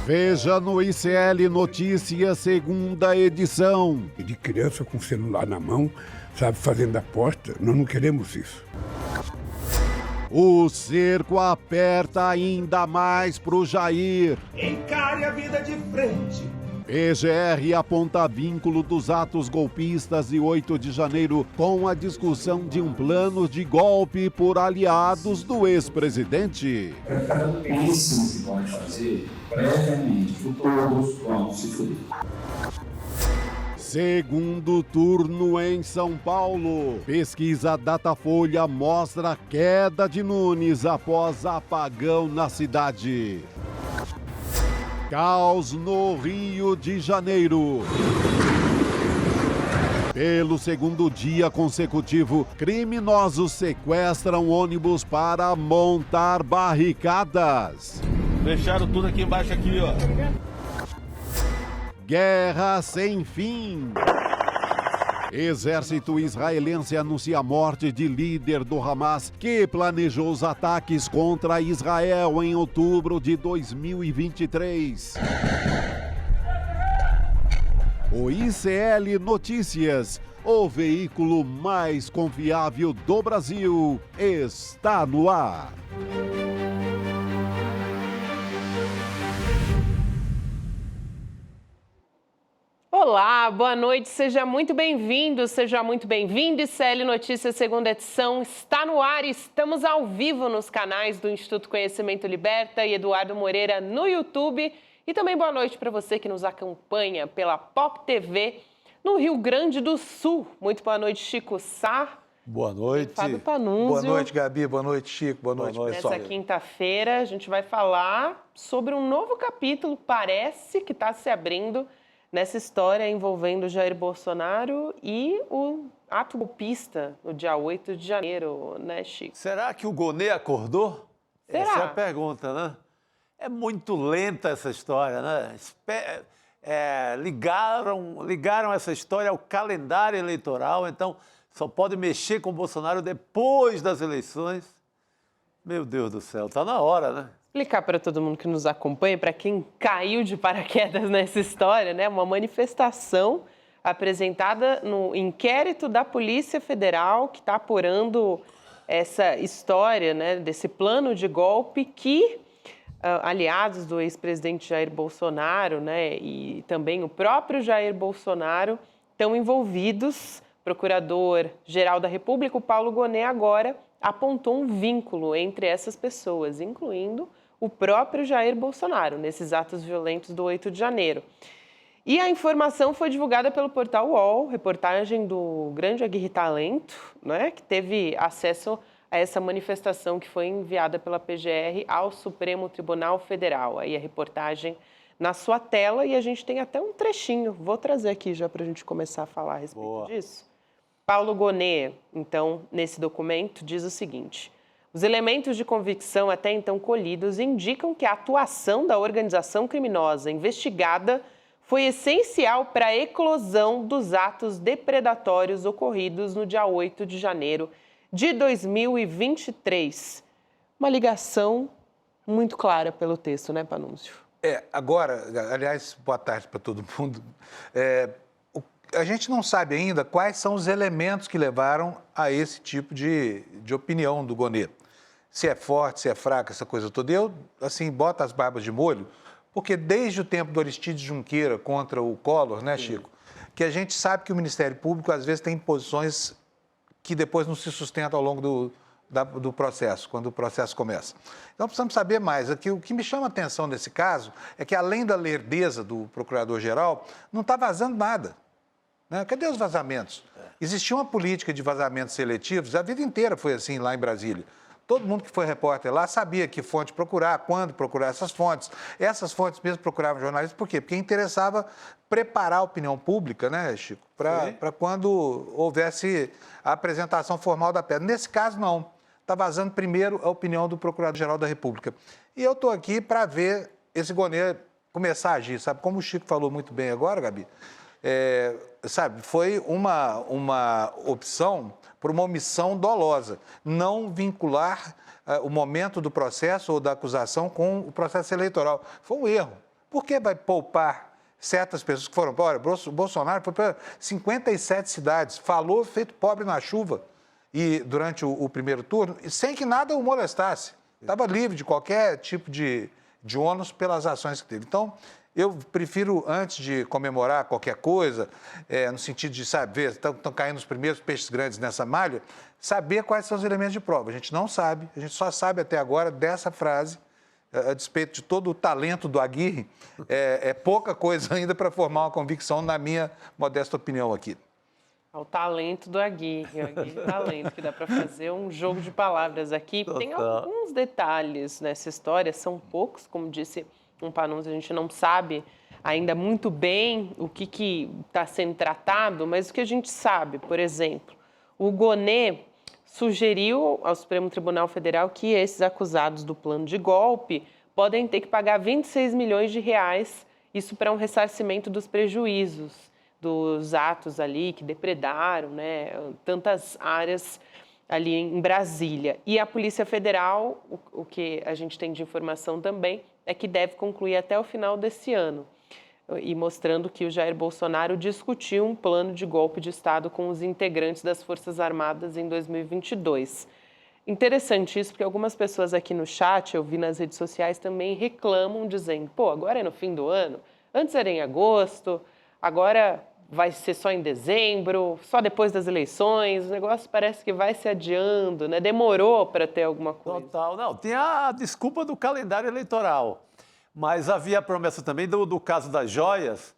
Veja no ICL Notícias, segunda edição. De criança com celular na mão, sabe, fazendo aposta, nós não queremos isso. O cerco aperta ainda mais pro Jair. Encare a vida de frente. PGR aponta vínculo dos atos golpistas de 8 de janeiro com a discussão de um plano de golpe por aliados do ex-presidente. Cada um pensa no que pode fazer previamente, que todos vão se fuder. Segundo turno em São Paulo. Pesquisa Datafolha mostra queda de Nunes após apagão na cidade. Caos no Rio de Janeiro. Pelo segundo dia consecutivo, criminosos sequestram ônibus para montar barricadas. Deixaram tudo aqui embaixo, aqui, ó. Guerra sem fim. Exército israelense anuncia a morte de líder do Hamas, que planejou os ataques contra Israel em outubro de 2023. O ICL Notícias, o veículo mais confiável do Brasil, está no ar. Olá, boa noite, seja muito bem-vindo, seja muito bem-vindo. ICL Notícias, segunda edição, está no ar. Estamos ao vivo nos canais do Instituto Conhecimento Liberta e Eduardo Moreira no YouTube. E também boa noite para você que nos acompanha pela Pop TV no Rio Grande do Sul. Muito boa noite, Chico Sá. Boa noite. Fábio Panunzio. Boa noite, Gabi. Boa noite, Chico. Boa noite, pessoal. Nessa quinta-feira, a gente vai falar sobre um novo capítulo, parece que está se abrindo nessa história envolvendo Jair Bolsonaro e o ato golpista no dia 8 de janeiro, né, Chico? Será que o Gonê acordou? Será? Essa é a pergunta, né? É muito lenta essa história, né? Ligaram essa história ao calendário eleitoral, então só pode mexer com o Bolsonaro depois das eleições. Meu Deus do céu, tá na hora, né? Explicar para todo mundo que nos acompanha, para quem caiu de paraquedas nessa história, né? Uma manifestação apresentada no inquérito da Polícia Federal, que está apurando essa história, né? Desse plano de golpe que aliados do ex-presidente Jair Bolsonaro, né? E também o próprio Jair Bolsonaro estão envolvidos. Procurador-Geral da República, o Paulo Gonet, agora apontou um vínculo entre essas pessoas, incluindo o próprio Jair Bolsonaro, nesses atos violentos do 8 de janeiro. E a informação foi divulgada pelo portal UOL, reportagem do grande Aguirre Talento, né, que teve acesso a essa manifestação que foi enviada pela PGR ao Supremo Tribunal Federal. Aí a reportagem na sua tela e a gente tem até um trechinho. Vou trazer aqui já para a gente começar a falar a respeito disso. Paulo Gonet, então, nesse documento, diz o seguinte: os elementos de convicção até então colhidos indicam que a atuação da organização criminosa investigada foi essencial para a eclosão dos atos depredatórios ocorridos no dia 8 de janeiro de 2023. Uma ligação muito clara pelo texto, né, Panunzio? Agora, aliás, boa tarde para todo mundo. A gente não sabe ainda quais são os elementos que levaram a esse tipo de opinião do Gonet. Se é forte, se é fraca, essa coisa toda. Eu, assim, boto as barbas de molho, porque desde o tempo do Aristides Junqueira contra o Collor, né, Chico, que a gente sabe que o Ministério Público, às vezes, tem posições que depois não se sustentam ao longo do processo, quando o processo começa. Então, precisamos saber mais. Aqui, o que me chama a atenção nesse caso é que, além da lerdeza do Procurador-Geral, não está vazando nada. Né? Cadê os vazamentos? Existia uma política de vazamentos seletivos, a vida inteira foi assim lá em Brasília. Todo mundo que foi repórter lá sabia que fonte procurar, quando procurar essas fontes. Essas fontes mesmo procuravam jornalistas, por quê? Porque interessava preparar a opinião pública, né, Chico, para quando houvesse a apresentação formal da pedra. Nesse caso, não. Está vazando primeiro a opinião do Procurador-Geral da República. E eu estou aqui para ver esse Gonet começar a agir, sabe? Como o Chico falou muito bem agora, Gabi, sabe, foi uma opção por uma omissão dolosa, não vincular o momento do processo ou da acusação com o processo eleitoral. Foi um erro. Por que vai poupar certas pessoas que foram? Olha, o Bolsonaro foi para 57 cidades, falou feito pobre na chuva e durante o primeiro turno, sem que nada o molestasse. Estava livre de qualquer tipo de ônus pelas ações que teve. Então, eu prefiro, antes de comemorar qualquer coisa, no sentido de saber, estão caindo os primeiros peixes grandes nessa malha, saber quais são os elementos de prova. A gente não sabe, a gente só sabe até agora dessa frase, a despeito de todo o talento do Aguirre, é pouca coisa ainda para formar uma convicção, na minha modesta opinião aqui. O talento do Aguirre, talento, que dá para fazer um jogo de palavras aqui. Tem alguns detalhes nessa história, são poucos, como disse um Panunzi, a gente não sabe ainda muito bem o que está sendo tratado, mas o que a gente sabe, por exemplo, o Gonê sugeriu ao Supremo Tribunal Federal que esses acusados do plano de golpe podem ter que pagar 26 milhões de reais, isso para um ressarcimento dos prejuízos, dos atos ali que depredaram, né, tantas áreas ali em Brasília. E a Polícia Federal, o que a gente tem de informação também, é que deve concluir até o final desse ano, e mostrando que o Jair Bolsonaro discutiu um plano de golpe de Estado com os integrantes das Forças Armadas em 2022. Interessante isso, porque algumas pessoas aqui no chat, eu vi nas redes sociais, também reclamam, dizendo, pô, agora é no fim do ano, antes era em agosto, agora vai ser só em dezembro, só depois das eleições, o negócio parece que vai se adiando, né? Demorou para ter alguma coisa. Total, não, tem a desculpa do calendário eleitoral, mas havia a promessa também do caso das joias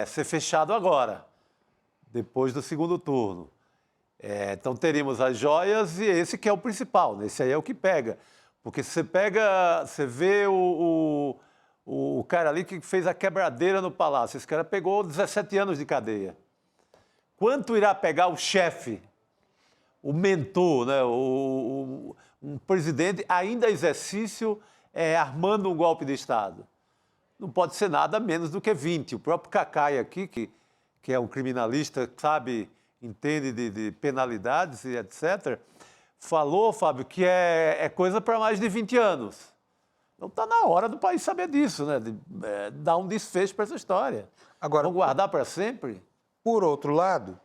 ser fechado agora, depois do segundo turno. Então teríamos as joias e esse que é o principal, né? Esse aí é o que pega, porque você vê o cara ali que fez a quebradeira no palácio, esse cara pegou 17 anos de cadeia. Quanto irá pegar o chefe, o mentor, né? Um presidente ainda em exercício armando um golpe de Estado? Não pode ser nada menos do que 20. O próprio Cacai aqui, que é um criminalista, sabe, entende de penalidades e etc., falou, Fábio, que é coisa para mais de 20 anos. Então está na hora do país saber disso, né? Dar um desfecho para essa história. Agora, vão guardar para sempre? Por outro lado,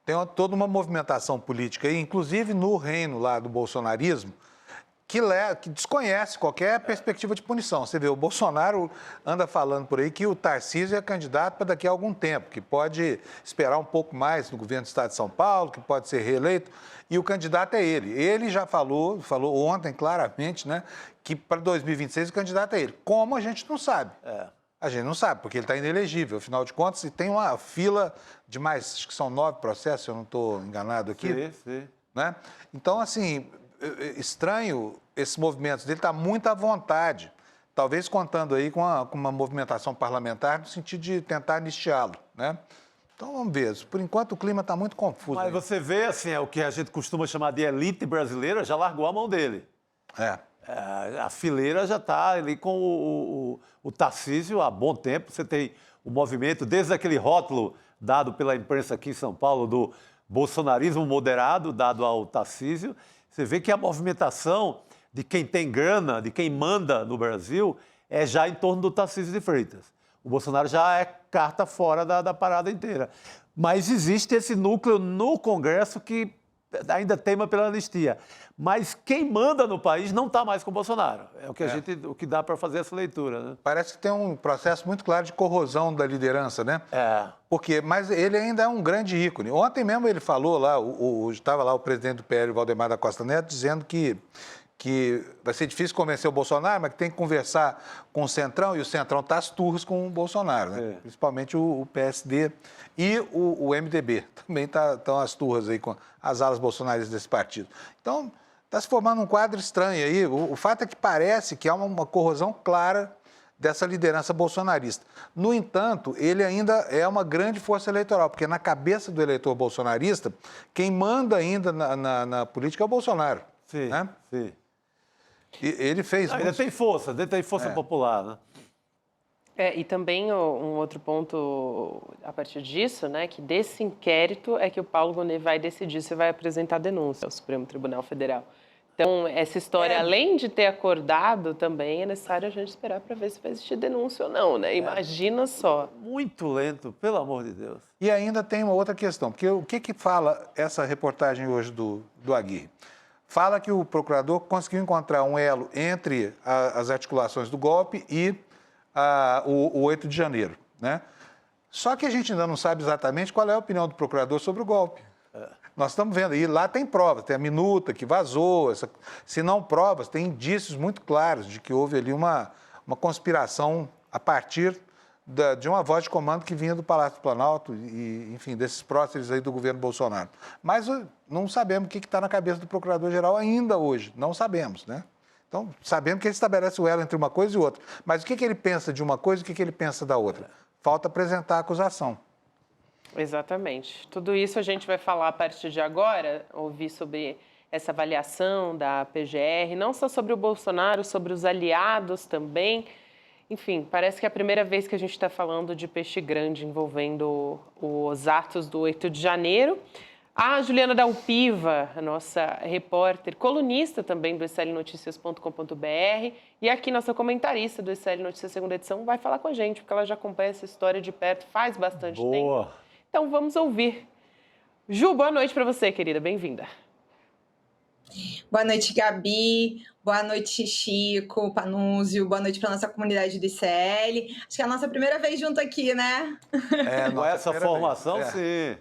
tem toda uma movimentação política, inclusive no reino lá do bolsonarismo, que desconhece qualquer perspectiva de punição. Você vê, o Bolsonaro anda falando por aí que o Tarcísio é candidato para daqui a algum tempo, que pode esperar um pouco mais no governo do Estado de São Paulo, que pode ser reeleito, e o candidato é ele. Ele já falou ontem claramente, né, que para 2026 o candidato é ele. Como a gente não sabe. A gente não sabe, porque ele está inelegível, afinal de contas, e tem uma fila de mais, acho que são 9 processos, se eu não estou enganado aqui. Sim. Né? Então, assim, estranho esses movimentos dele, está muito à vontade, talvez contando aí com uma movimentação parlamentar no sentido de tentar anistiá-lo, né? Então, vamos ver. Por enquanto, o clima está muito confuso. Mas você vê, assim, o que a gente costuma chamar de elite brasileira já largou a mão dele. A fileira já está ali com o Tarcísio há bom tempo. Você tem o movimento, desde aquele rótulo dado pela imprensa aqui em São Paulo, do bolsonarismo moderado, dado ao Tarcísio. Você vê que a movimentação de quem tem grana, de quem manda no Brasil, é já em torno do Tarcísio de Freitas. O Bolsonaro já é carta fora da parada inteira. Mas existe esse núcleo no Congresso que ainda teima pela anistia. Mas quem manda no país não está mais com o Bolsonaro. É o que dá para fazer essa leitura, né? Parece que tem um processo muito claro de corrosão da liderança, né? Mas ele ainda é um grande ícone. Ontem mesmo ele falou lá, estava lá o presidente do PL, Valdemar da Costa Neto, dizendo que vai ser difícil convencer o Bolsonaro, mas que tem que conversar com o Centrão, e o Centrão está às turras com o Bolsonaro, né? Principalmente o PSD e o MDB. Também estão às turras aí com as alas bolsonaristas desse partido. Então, está se formando um quadro estranho aí. O fato é que parece que há uma corrosão clara dessa liderança bolsonarista. No entanto, ele ainda é uma grande força eleitoral, porque na cabeça do eleitor bolsonarista, quem manda ainda na política é o Bolsonaro. Sim, né? sim. E ele fez... Ainda tem força popular, né? E também um outro ponto a partir disso, né, que desse inquérito é que o Paulo Gonet vai decidir se vai apresentar denúncia ao Supremo Tribunal Federal. Então, essa história, além de ter acordado também, é necessário a gente esperar para ver se vai existir denúncia ou não, né? Imagina só. Muito lento, pelo amor de Deus. E ainda tem uma outra questão, porque o que fala essa reportagem hoje do Aguirre? Fala que o procurador conseguiu encontrar um elo entre as articulações do golpe e o 8 de janeiro, né? Só que a gente ainda não sabe exatamente qual é a opinião do procurador sobre o golpe. Nós estamos vendo, e lá tem provas, tem a minuta que vazou, se não provas, tem indícios muito claros de que houve ali uma conspiração a partir de uma voz de comando que vinha do Palácio do Planalto e, enfim, desses próceres aí do governo Bolsonaro. Mas não sabemos o que está na cabeça do procurador-geral ainda hoje, não sabemos, né? Então, sabemos que ele estabelece o elo entre uma coisa e outra, mas o que ele pensa de uma coisa e o que ele pensa da outra? Falta apresentar a acusação. Exatamente. Tudo isso a gente vai falar a partir de agora, ouvir sobre essa avaliação da PGR, não só sobre o Bolsonaro, sobre os aliados também. Enfim, parece que é a primeira vez que a gente está falando de peixe grande envolvendo os atos do 8 de janeiro. A Juliana Dalpiva, a nossa repórter, colunista também do slnoticias.com.br e aqui nossa comentarista do SL Notícias segunda edição, vai falar com a gente, porque ela já acompanha essa história de perto faz bastante tempo. Então vamos ouvir. Ju, boa noite para você, querida, bem-vinda. Boa noite, Gabi. Boa noite, Chico, Panúzio. Boa noite para nossa comunidade do ICL. Acho que é a nossa primeira vez junto aqui, né? Com essa formação, sim.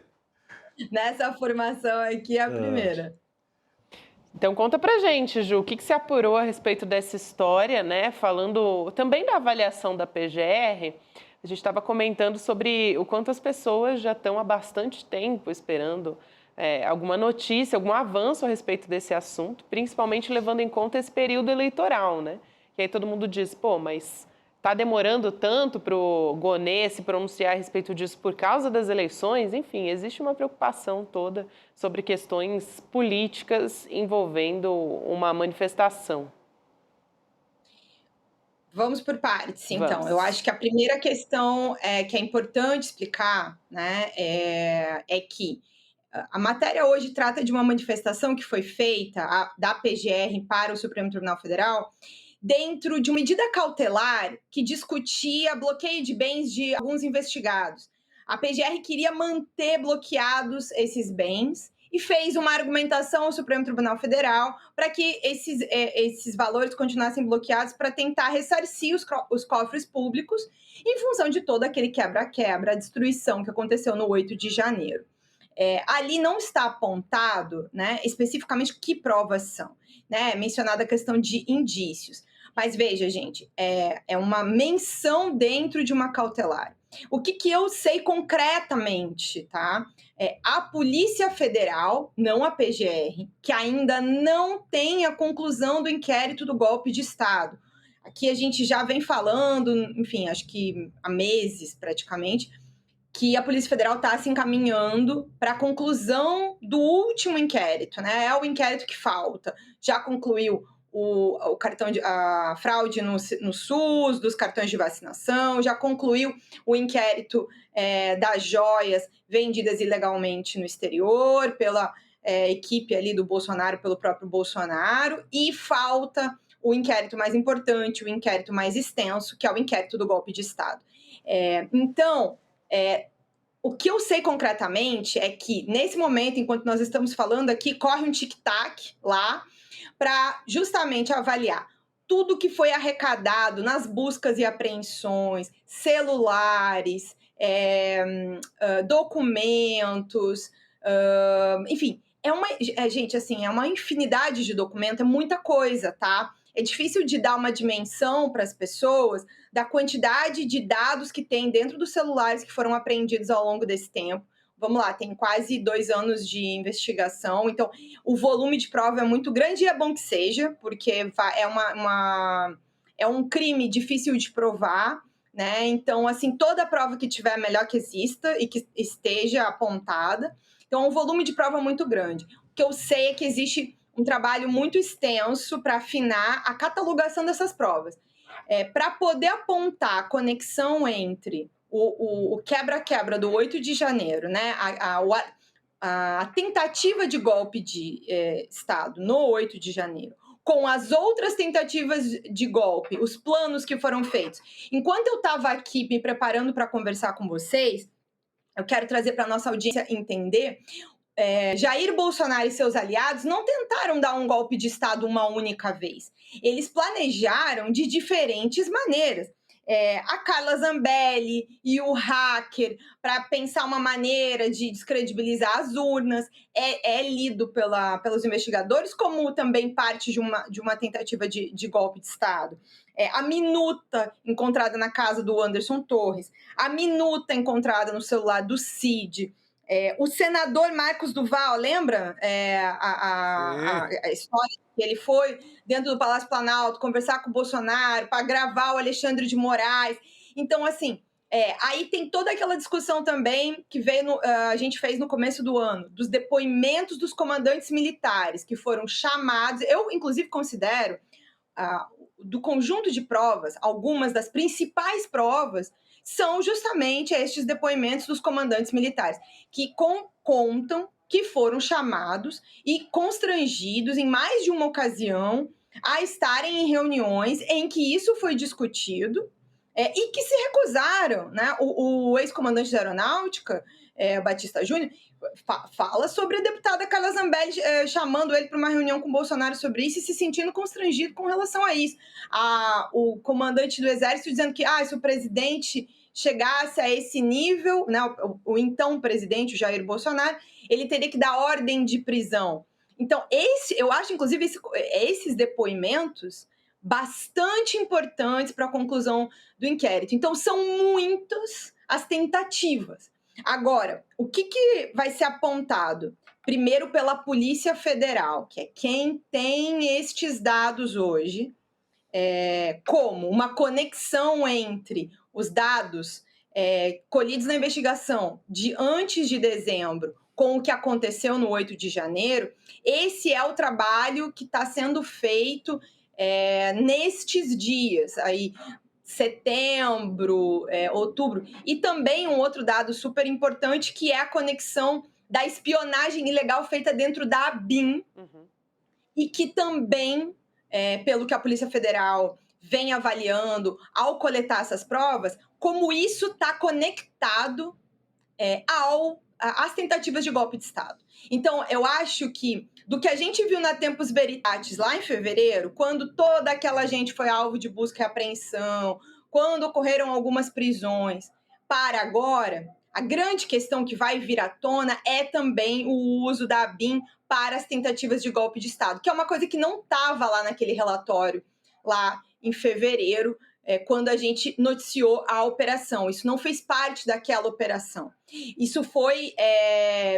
Nessa formação aqui é a primeira. Então conta pra gente, Ju, o que você apurou a respeito dessa história, né? Falando também da avaliação da PGR, a gente estava comentando sobre o quanto as pessoas já estão há bastante tempo esperando alguma notícia, algum avanço a respeito desse assunto, principalmente levando em conta esse período eleitoral, né? E aí todo mundo diz, pô, mas está demorando tanto para o Gonê se pronunciar a respeito disso por causa das eleições? Enfim, existe uma preocupação toda sobre questões políticas envolvendo uma manifestação. Vamos por partes, então. Vamos. Eu acho que a primeira questão que é importante explicar, né, é que a matéria hoje trata de uma manifestação que foi feita da PGR para o Supremo Tribunal Federal dentro de uma medida cautelar que discutia bloqueio de bens de alguns investigados. A PGR queria manter bloqueados esses bens e fez uma argumentação ao Supremo Tribunal Federal para que esses valores continuassem bloqueados para tentar ressarcir os cofres públicos em função de todo aquele quebra-quebra, a destruição que aconteceu no 8 de janeiro. Ali não está apontado, né, especificamente que provas são, né, mencionada a questão de indícios. Mas veja, gente, é uma menção dentro de uma cautelar. O que eu sei concretamente, tá? A Polícia Federal, não a PGR, que ainda não tem a conclusão do inquérito do golpe de Estado. Aqui a gente já vem falando, enfim, acho que há meses praticamente, que a Polícia Federal está se encaminhando para a conclusão do último inquérito, né? É o inquérito que falta. Já concluiu o cartão a fraude no SUS, dos cartões de vacinação, já concluiu o inquérito das joias vendidas ilegalmente no exterior pela equipe ali do Bolsonaro, pelo próprio Bolsonaro, e falta o inquérito mais importante, o inquérito mais extenso, que é o inquérito do golpe de Estado. Então, o que eu sei concretamente é que, nesse momento, enquanto nós estamos falando aqui, corre um tic-tac lá, para justamente avaliar tudo que foi arrecadado nas buscas e apreensões, celulares, documentos, enfim, gente, assim, é uma infinidade de documentos, é muita coisa, tá? É difícil de dar uma dimensão para as pessoas da quantidade de dados que tem dentro dos celulares que foram apreendidos ao longo desse tempo. Vamos lá, tem quase 2 anos de investigação, então o volume de prova é muito grande e é bom que seja, porque é um crime difícil de provar, né? Então, assim, toda prova que tiver, melhor que exista e que esteja apontada. Então, é um volume de prova muito grande. O que eu sei é que existe um trabalho muito extenso para afinar a catalogação dessas provas. Para poder apontar a conexão entre o quebra-quebra do 8 de janeiro, né? a tentativa de golpe de Estado no 8 de janeiro, com as outras tentativas de golpe, os planos que foram feitos. Enquanto eu estava aqui me preparando para conversar com vocês, eu quero trazer para a nossa audiência entender, Jair Bolsonaro e seus aliados não tentaram dar um golpe de Estado uma única vez. Eles planejaram de diferentes maneiras. A Carla Zambelli e o hacker para pensar uma maneira de descredibilizar as urnas, lido pelos investigadores como também parte de uma tentativa de golpe de Estado. A minuta encontrada na casa do Anderson Torres, a minuta encontrada no celular do Cid, o senador Marcos Duval, lembra a história que ele foi dentro do Palácio Planalto conversar com o Bolsonaro para gravar o Alexandre de Moraes. Então, assim, aí tem toda aquela discussão também que a gente fez no começo do ano, dos depoimentos dos comandantes militares que foram chamados. Eu, inclusive, considero, do conjunto de provas, algumas das principais provas são justamente estes depoimentos dos comandantes militares, que contam que foram chamados e constrangidos em mais de uma ocasião a estarem em reuniões em que isso foi discutido e que se recusaram, né? O ex-comandante da Aeronáutica, Batista Júnior, fala sobre a deputada Carla Zambelli chamando ele para uma reunião com o Bolsonaro sobre isso e se sentindo constrangido com relação a isso. O comandante do Exército dizendo que se o presidente chegasse a esse nível, né, o então presidente, o Jair Bolsonaro, ele teria que dar ordem de prisão. Então, eu acho, inclusive, esses depoimentos bastante importantes para a conclusão do inquérito. Então, são muitas as tentativas. Agora, o que vai ser apontado? Primeiro, pela Polícia Federal, que é quem tem estes dados hoje, como uma conexão entre os dados colhidos na investigação de antes de dezembro com o que aconteceu no 8 de janeiro. Esse é o trabalho que está sendo feito nestes dias, aí, setembro, outubro. E também um outro dado super importante, que é a conexão da espionagem ilegal feita dentro da ABIN, e que também, pelo que a Polícia Federal vem avaliando ao coletar essas provas, como isso está conectado às tentativas de golpe de Estado. Então, eu acho que, do que a gente viu na Tempus Veritatis lá em fevereiro, quando toda aquela gente foi alvo de busca e apreensão, quando ocorreram algumas prisões, para agora, a grande questão que vai vir à tona é também o uso da ABIN para as tentativas de golpe de Estado, que é uma coisa que não estava lá naquele relatório, lá em fevereiro, quando a gente noticiou a operação. Isso não fez parte daquela operação. Isso foi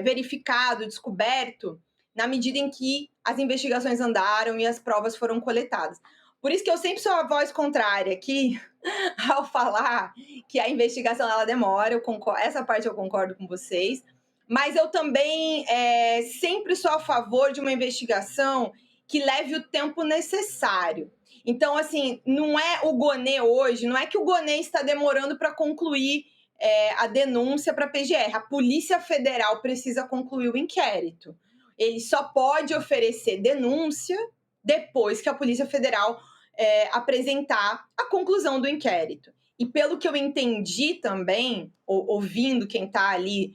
verificado, descoberto, na medida em que as investigações andaram e as provas foram coletadas. Por isso que eu sempre sou a voz contrária aqui, ao falar que a investigação ela demora. Essa parte eu concordo com vocês, mas eu também sempre sou a favor de uma investigação que leve o tempo necessário. Então, assim, não é o Gonê hoje, não é que o Gonê está demorando para concluir a denúncia para a PGR. A Polícia Federal precisa concluir o inquérito. Ele só pode oferecer denúncia depois que a Polícia Federal apresentar a conclusão do inquérito. E pelo que eu entendi também, ouvindo quem está ali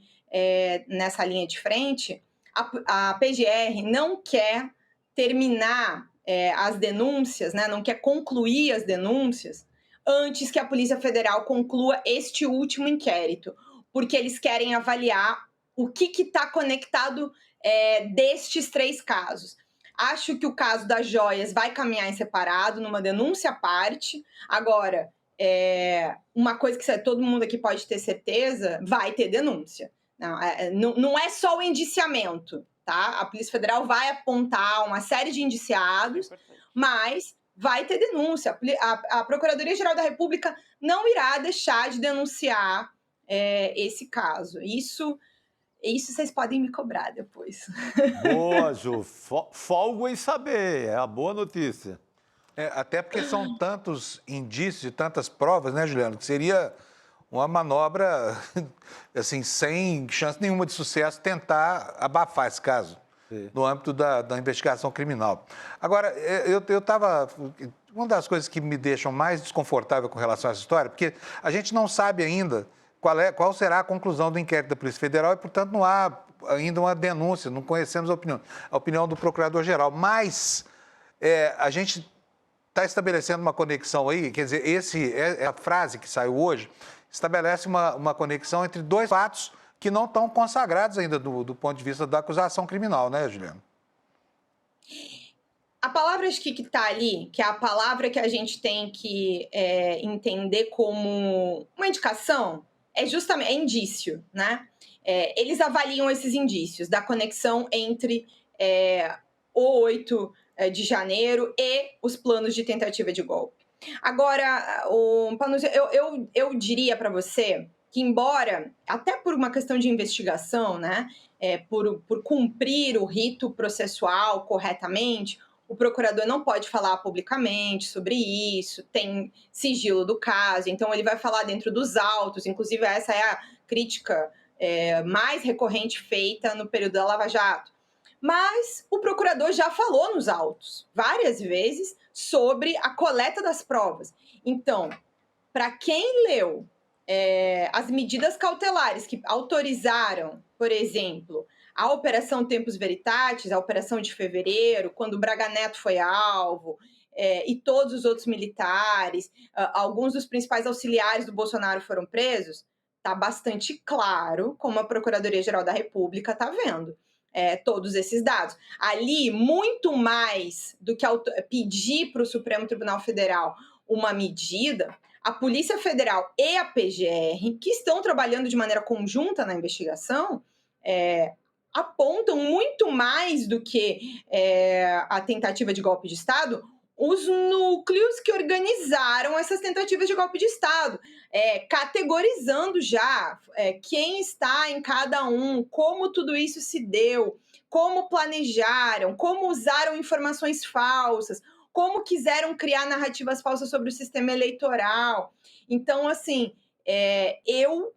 nessa linha de frente, a PGR não quer terminar as denúncias, né? Não quer concluir as denúncias antes que a Polícia Federal conclua este último inquérito, porque eles querem avaliar o que está conectado destes 3 casos. Acho que o caso das joias vai caminhar em separado, numa denúncia à parte. Agora, uma coisa que todo mundo aqui pode ter certeza, vai ter denúncia. Não é só o indiciamento, tá? A Polícia Federal vai apontar uma série de indiciados, mas vai ter denúncia. A Procuradoria-Geral da República não irá deixar de denunciar esse caso. Isso vocês podem me cobrar depois. Boa, Ju. Folgo em saber. É a boa notícia. Até porque são tantos indícios e tantas provas, né, Juliano, que seria uma manobra, assim, sem chance nenhuma de sucesso, tentar abafar esse caso no âmbito da investigação criminal. Agora, eu estava... Uma das coisas que me deixam mais desconfortável com relação a essa história, porque a gente não sabe ainda qual será a conclusão do inquérito da Polícia Federal e, portanto, não há ainda uma denúncia, não conhecemos a opinião do Procurador-Geral. Mas a gente está estabelecendo uma conexão aí, quer dizer, a frase que saiu hoje estabelece uma conexão entre dois fatos que não estão consagrados ainda do ponto de vista da acusação criminal, né, Juliana? A palavra acho que está ali, que é a palavra que a gente tem que entender como uma indicação, é justamente indício, né? Eles avaliam esses indícios da conexão entre o 8 de janeiro e os planos de tentativa de golpe. Agora, Panunzio, eu diria para você que, embora, até por uma questão de investigação, né, por cumprir o rito processual corretamente, o procurador não pode falar publicamente sobre isso, tem sigilo do caso, então ele vai falar dentro dos autos, inclusive essa é a crítica mais recorrente feita no período da Lava Jato. Mas o procurador já falou nos autos, várias vezes, sobre a coleta das provas. Então, para quem leu as medidas cautelares que autorizaram, por exemplo, a Operação Tempus Veritatis, a Operação de Fevereiro, quando o Braga Neto foi alvo, e todos os outros militares, alguns dos principais auxiliares do Bolsonaro foram presos, está bastante claro como a Procuradoria-Geral da República está vendo todos esses dados. Ali, muito mais do que pedir para o Supremo Tribunal Federal uma medida, a Polícia Federal e a PGR, que estão trabalhando de maneira conjunta na investigação, apontam muito mais do que a tentativa de golpe de Estado, os núcleos que organizaram essas tentativas de golpe de Estado, categorizando já quem está em cada um, como tudo isso se deu, como planejaram, como usaram informações falsas, como quiseram criar narrativas falsas sobre o sistema eleitoral. Então, assim, eu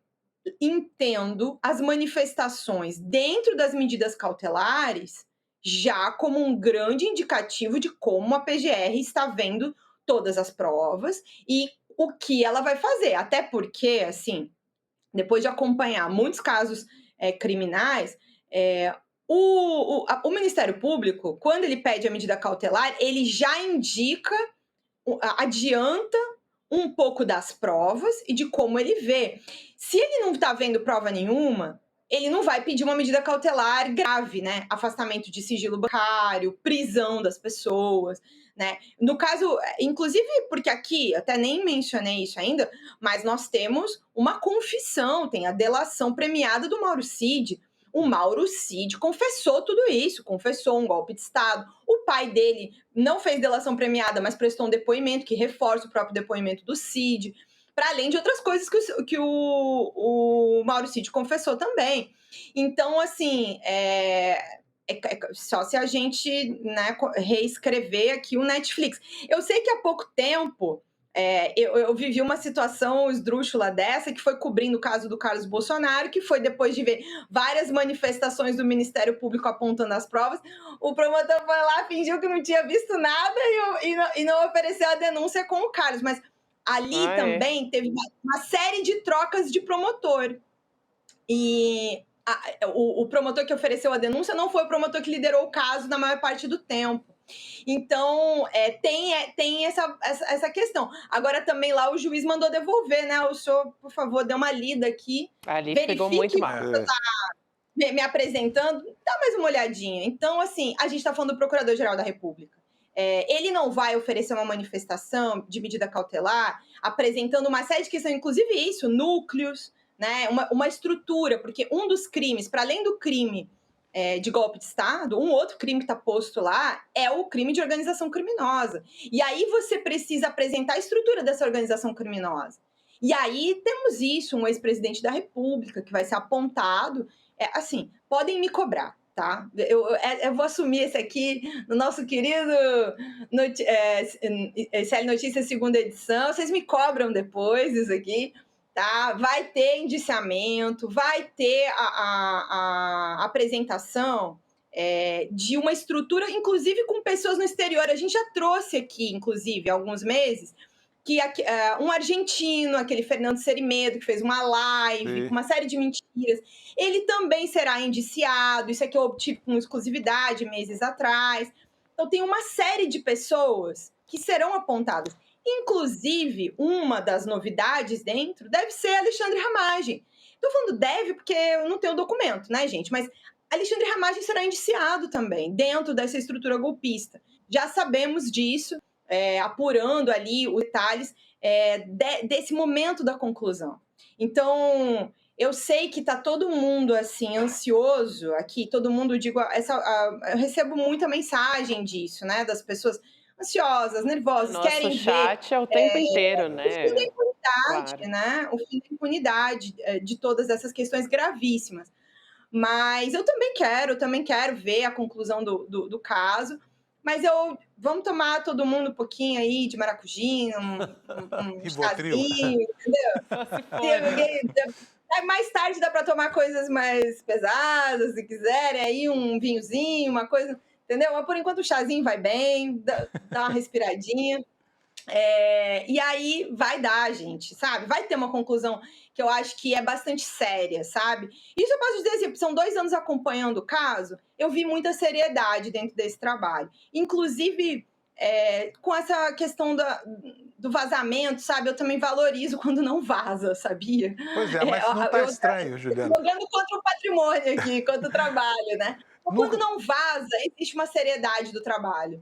entendo as manifestações dentro das medidas cautelares já como um grande indicativo de como a PGR está vendo todas as provas e o que ela vai fazer. Até porque, assim, depois de acompanhar muitos casos criminais, o Ministério Público, quando ele pede a medida cautelar, ele já indica, adianta um pouco das provas e de como ele vê. Se ele não está vendo prova nenhuma, ele não vai pedir uma medida cautelar grave, né? Afastamento de sigilo bancário, prisão das pessoas, né? No caso, inclusive porque aqui, até nem mencionei isso ainda, mas nós temos uma confissão, tem a delação premiada do Mauro Cid. O Mauro Cid confessou tudo isso, confessou um golpe de Estado. O pai dele não fez delação premiada, mas prestou um depoimento que reforça o próprio depoimento do Cid, para além de outras coisas que o Mauro Cid confessou também. Então, assim, só se a gente, né, reescrever aqui o Netflix. Eu sei que há pouco tempo eu vivi uma situação esdrúxula dessa, que foi cobrindo o caso do Carlos Bolsonaro, que foi depois de ver várias manifestações do Ministério Público apontando as provas, o promotor foi lá, fingiu que não tinha visto nada e não ofereceu a denúncia com o Carlos. Mas ali também teve uma série de trocas de promotor. E o promotor que ofereceu a denúncia não foi o promotor que liderou o caso na maior parte do tempo. Então, tem essa questão. Agora, também lá o juiz mandou devolver, né? O senhor, por favor, dê uma lida aqui. Ali pegou muito mal. Tá me apresentando, dá mais uma olhadinha. Então, assim, a gente está falando do Procurador-Geral da República. Ele não vai oferecer uma manifestação de medida cautelar, apresentando uma série de questões, inclusive isso, núcleos, né? Uma estrutura, porque um dos crimes, para além do crime de golpe de Estado, um outro crime que está posto lá é o crime de organização criminosa. E aí você precisa apresentar a estrutura dessa organização criminosa. E aí temos isso, um ex-presidente da República que vai ser apontado. Assim, podem me cobrar, tá? Eu vou assumir esse aqui no nosso querido SL Notícias segunda edição. Vocês me cobram depois isso aqui. tá? Vai ter indiciamento, vai ter a apresentação de uma estrutura, inclusive com pessoas no exterior. A gente já trouxe aqui, inclusive, há alguns meses, que um argentino, aquele Fernando Serimedo, que fez uma live com uma série de mentiras, ele também será indiciado. Isso aqui eu obtive com exclusividade meses atrás. Então, tem uma série de pessoas que serão apontadas. Inclusive, uma das novidades dentro deve ser Alexandre Ramagem. Estou falando deve porque eu não tenho o documento, né, gente? Mas Alexandre Ramagem será indiciado também, dentro dessa estrutura golpista. Já sabemos disso, apurando ali os detalhes desse momento da conclusão. Então, eu sei que está todo mundo assim ansioso aqui, todo mundo, eu recebo muita mensagem disso, né, das pessoas ansiosas, nervosas, querem ver... Nosso chat é o tempo inteiro, né? O fim da impunidade, Claro. né? O fim da impunidade de todas essas questões gravíssimas. Mas eu também quero ver a conclusão do caso, mas vamos tomar todo mundo um pouquinho aí de maracujinha, um chazinho, entendeu? Só se for. Mais tarde dá para tomar coisas mais pesadas, se quiserem, aí um vinhozinho, uma coisa, entendeu? Mas por enquanto o chazinho vai bem, dá uma respiradinha. E aí vai dar, gente, sabe? Vai ter uma conclusão que eu acho que é bastante séria, sabe? Isso eu posso dizer assim, são 2 anos acompanhando o caso, eu vi muita seriedade dentro desse trabalho. Inclusive, com essa questão do vazamento, sabe? Eu também valorizo quando não vaza, sabia? Pois é, mas não tá estranho, Juliana. Jogando contra o patrimônio aqui, contra o trabalho, né? Quando não vaza, existe uma seriedade do trabalho.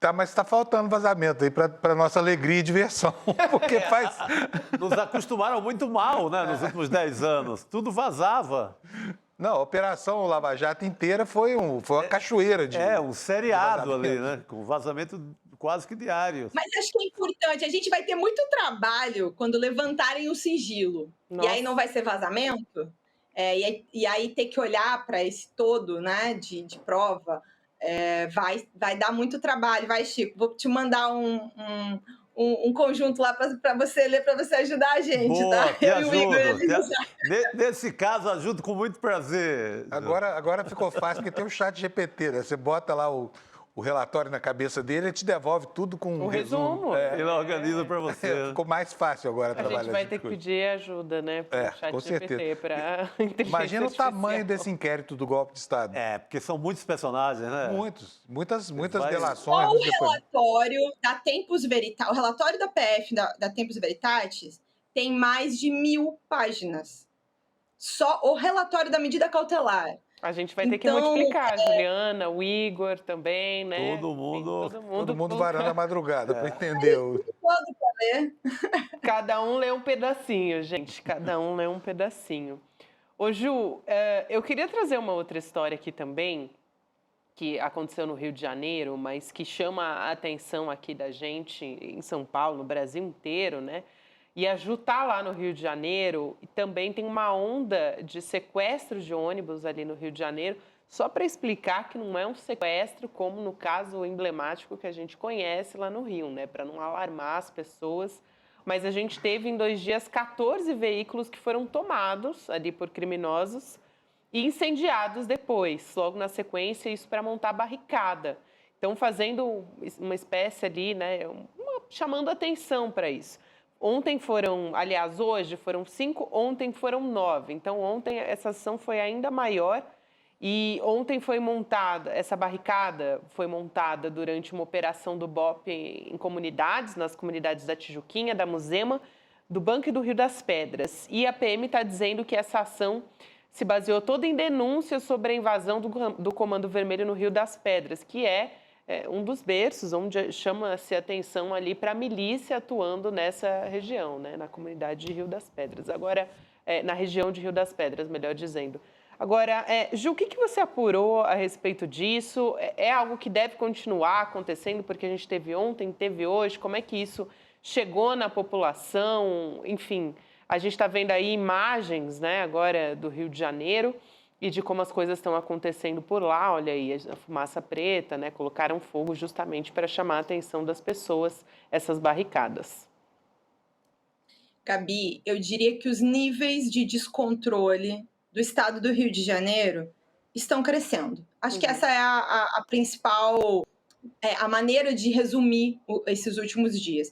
Tá, mas está faltando vazamento aí para nossa alegria e diversão, porque faz... Nos acostumaram muito mal, né, nos últimos 10 anos. Tudo vazava. Não, a Operação Lava Jato inteira foi uma cachoeira de... um seriado ali, né, com vazamento quase que diário. Mas acho que é importante, a gente vai ter muito trabalho quando levantarem o sigilo. Nossa. E aí não vai ser vazamento? E aí ter que olhar para esse todo, né, de prova... vai dar muito trabalho, vai, Chico. Vou te mandar um conjunto lá para você ler, para você ajudar a gente. Boa, tá? Te ajudo. Nesse caso, ajudo com muito prazer. Agora ficou fácil, porque tem o chat GPT, né? Você bota lá o relatório na cabeça dele, ele te devolve tudo com um resumo. Ele organiza para você. Ficou mais fácil agora trabalhar. A gente vai ter que pedir ajuda, né? Pro chat com GPT, para Imagina o tamanho desse inquérito do golpe de Estado. Porque são muitos personagens, né? Muitas delações. Só o relatório da Tempus Veritatis, o relatório da PF da Tempus Veritatis tem mais de 1000 páginas. Só o relatório da medida cautelar. A gente vai ter que multiplicar, Juliana, o Igor também, né? Todo mundo varando a madrugada para entender. Cada um lê um pedacinho, gente. Cada um lê um pedacinho. Ô, Ju, eu queria trazer uma outra história aqui também, que aconteceu no Rio de Janeiro, mas que chama a atenção aqui da gente em São Paulo, no Brasil inteiro, né? E a Ju tá lá no Rio de Janeiro e também tem uma onda de sequestros de ônibus ali no Rio de Janeiro, só para explicar que não é um sequestro como no caso emblemático que a gente conhece lá no Rio, né? Para não alarmar as pessoas. Mas a gente teve em 2 dias 14 veículos que foram tomados ali por criminosos e incendiados depois, logo na sequência, isso para montar barricada. Então, fazendo uma espécie ali, né? Chamando atenção para isso. Ontem hoje foram 5, ontem foram 9. Então, ontem essa ação foi ainda maior e ontem essa barricada foi montada durante uma operação do BOP em comunidades, nas comunidades da Tijuquinha, da Muzema, do Banco e do Rio das Pedras. E a PM está dizendo que essa ação se baseou toda em denúncias sobre a invasão do Comando Vermelho no Rio das Pedras, que é um dos berços onde chama-se atenção ali para a milícia atuando nessa região, né, na comunidade de Rio das Pedras. Agora, na região de Rio das Pedras, melhor dizendo. Agora, Ju, o que você apurou a respeito disso? É algo que deve continuar acontecendo, porque a gente teve ontem, teve hoje, como é que isso chegou na população? Enfim, a gente está vendo aí imagens, né, agora do Rio de Janeiro, e de como as coisas estão acontecendo por lá. Olha aí, a fumaça preta, né? Colocaram fogo justamente para chamar a atenção das pessoas, essas barricadas. Gabi, eu diria que os níveis de descontrole do estado do Rio de Janeiro estão crescendo. Acho que essa é a principal, a maneira de resumir esses últimos dias.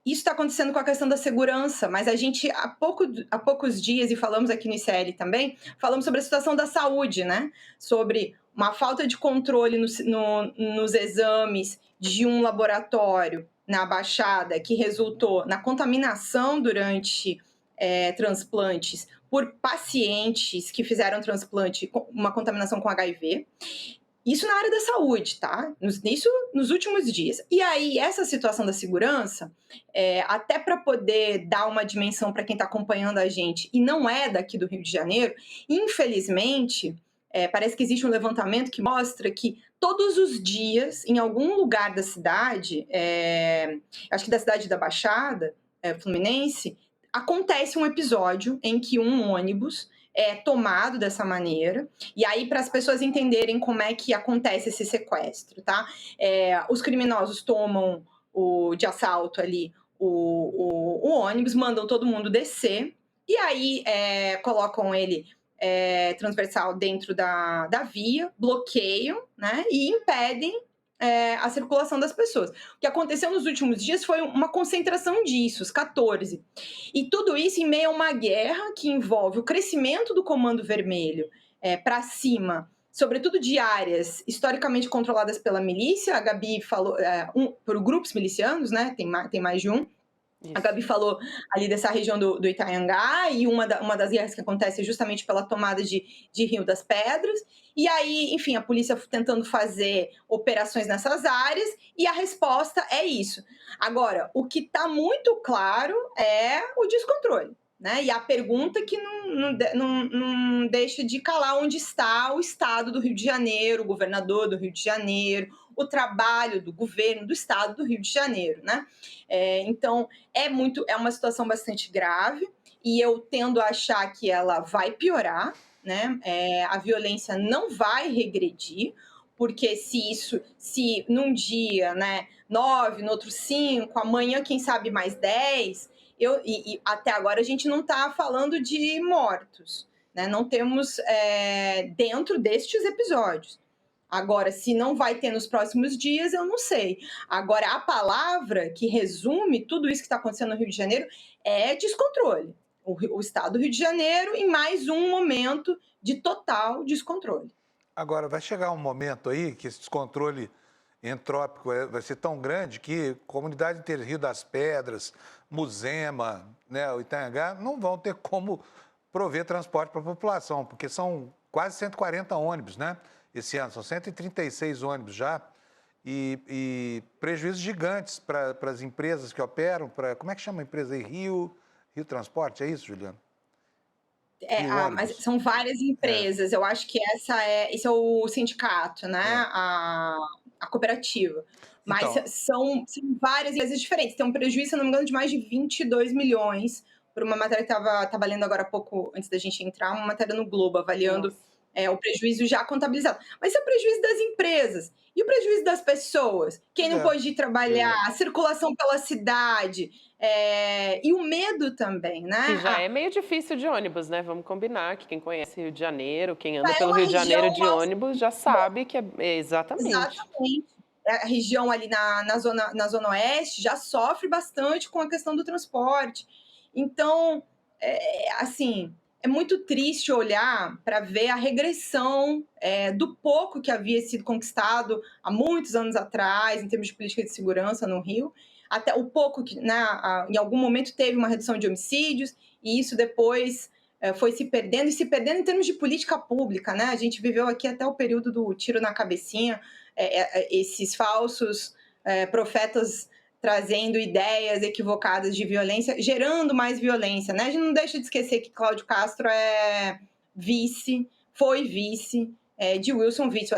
Isso está acontecendo com a questão da segurança, mas a gente, há poucos dias, e falamos aqui no ICL também, falamos sobre a situação da saúde, né? Sobre uma falta de controle nos exames de um laboratório na Baixada, que resultou na contaminação durante transplantes por pacientes que fizeram transplante com uma contaminação com HIV. Isso na área da saúde, tá? Isso nos últimos dias. E aí, essa situação da segurança, até para poder dar uma dimensão para quem está acompanhando a gente e não é daqui do Rio de Janeiro, infelizmente, parece que existe um levantamento que mostra que todos os dias, em algum lugar da cidade, acho que da cidade da Baixada, Fluminense, acontece um episódio em que um ônibus é tomado dessa maneira, e aí para as pessoas entenderem como é que acontece esse sequestro, tá? Os criminosos tomam de assalto ali o ônibus, mandam todo mundo descer, e aí colocam ele transversal dentro da via, bloqueiam, né, e impedem a circulação das pessoas. O que aconteceu nos últimos dias foi uma concentração disso, os 14. E tudo isso em meio a uma guerra que envolve o crescimento do Comando Vermelho para cima, sobretudo de áreas historicamente controladas pela milícia. A Gabi falou, por grupos milicianos, né? Tem mais de um. Isso. A Gabi falou ali dessa região do Itanhangá, e uma das guerras que acontece é justamente pela tomada de Rio das Pedras. E aí, enfim, a polícia tentando fazer operações nessas áreas, e a resposta é isso. Agora, o que está muito claro é o descontrole, né? E a pergunta que não deixa de calar: onde está o Estado do Rio de Janeiro, o governador do Rio de Janeiro, o trabalho do governo do Estado do Rio de Janeiro, né? Então, é uma situação bastante grave, e eu tendo a achar que ela vai piorar, né? A violência não vai regredir, porque se num dia, né, 9, no outro 5, amanhã, quem sabe, mais 10, e até agora a gente não está falando de mortos, né? Não temos dentro destes episódios. Agora, se não vai ter nos próximos dias, eu não sei. Agora, a palavra que resume tudo isso que está acontecendo no Rio de Janeiro é descontrole. O Estado do Rio de Janeiro em mais um momento de total descontrole. Agora, vai chegar um momento aí que esse descontrole entrópico vai ser tão grande que a comunidade inteira, Rio das Pedras, Muzema, né, o Itanhangá, não vão ter como prover transporte para a população, porque são quase 140 ônibus, né? Esse ano, são 136 ônibus já, e prejuízos gigantes para as empresas que operam, como é que chama a empresa aí? Rio Transporte, é isso, Juliana? Mas são várias empresas. Eu acho que esse é o sindicato, né? A cooperativa. Mas então, são várias empresas diferentes. Tem um prejuízo, se não me engano, de mais de 22 milhões, por uma matéria que estava lendo agora há pouco, antes da gente entrar, uma matéria no Globo, avaliando o prejuízo já contabilizado. Mas esse é o prejuízo das empresas. E o prejuízo das pessoas? Quem não pôde ir trabalhar, a circulação pela cidade, e o medo também, né? Que já é meio difícil de ônibus, né? Vamos combinar que quem conhece Rio de Janeiro, quem anda pelo Rio de Janeiro de ônibus, já sabe que é exatamente. Exatamente. A região ali na Zona Oeste já sofre bastante com a questão do transporte. Então, assim, é muito triste olhar para ver a regressão do pouco que havia sido conquistado há muitos anos atrás, em termos de política de segurança no Rio, até o pouco que, né, em algum momento teve uma redução de homicídios, e isso depois foi se perdendo em termos de política pública, né? A gente viveu aqui até o período do tiro na cabecinha, esses falsos profetas trazendo ideias equivocadas de violência, gerando mais violência, né? A gente não deixa de esquecer que Cláudio Castro foi vice de Wilson Witzel.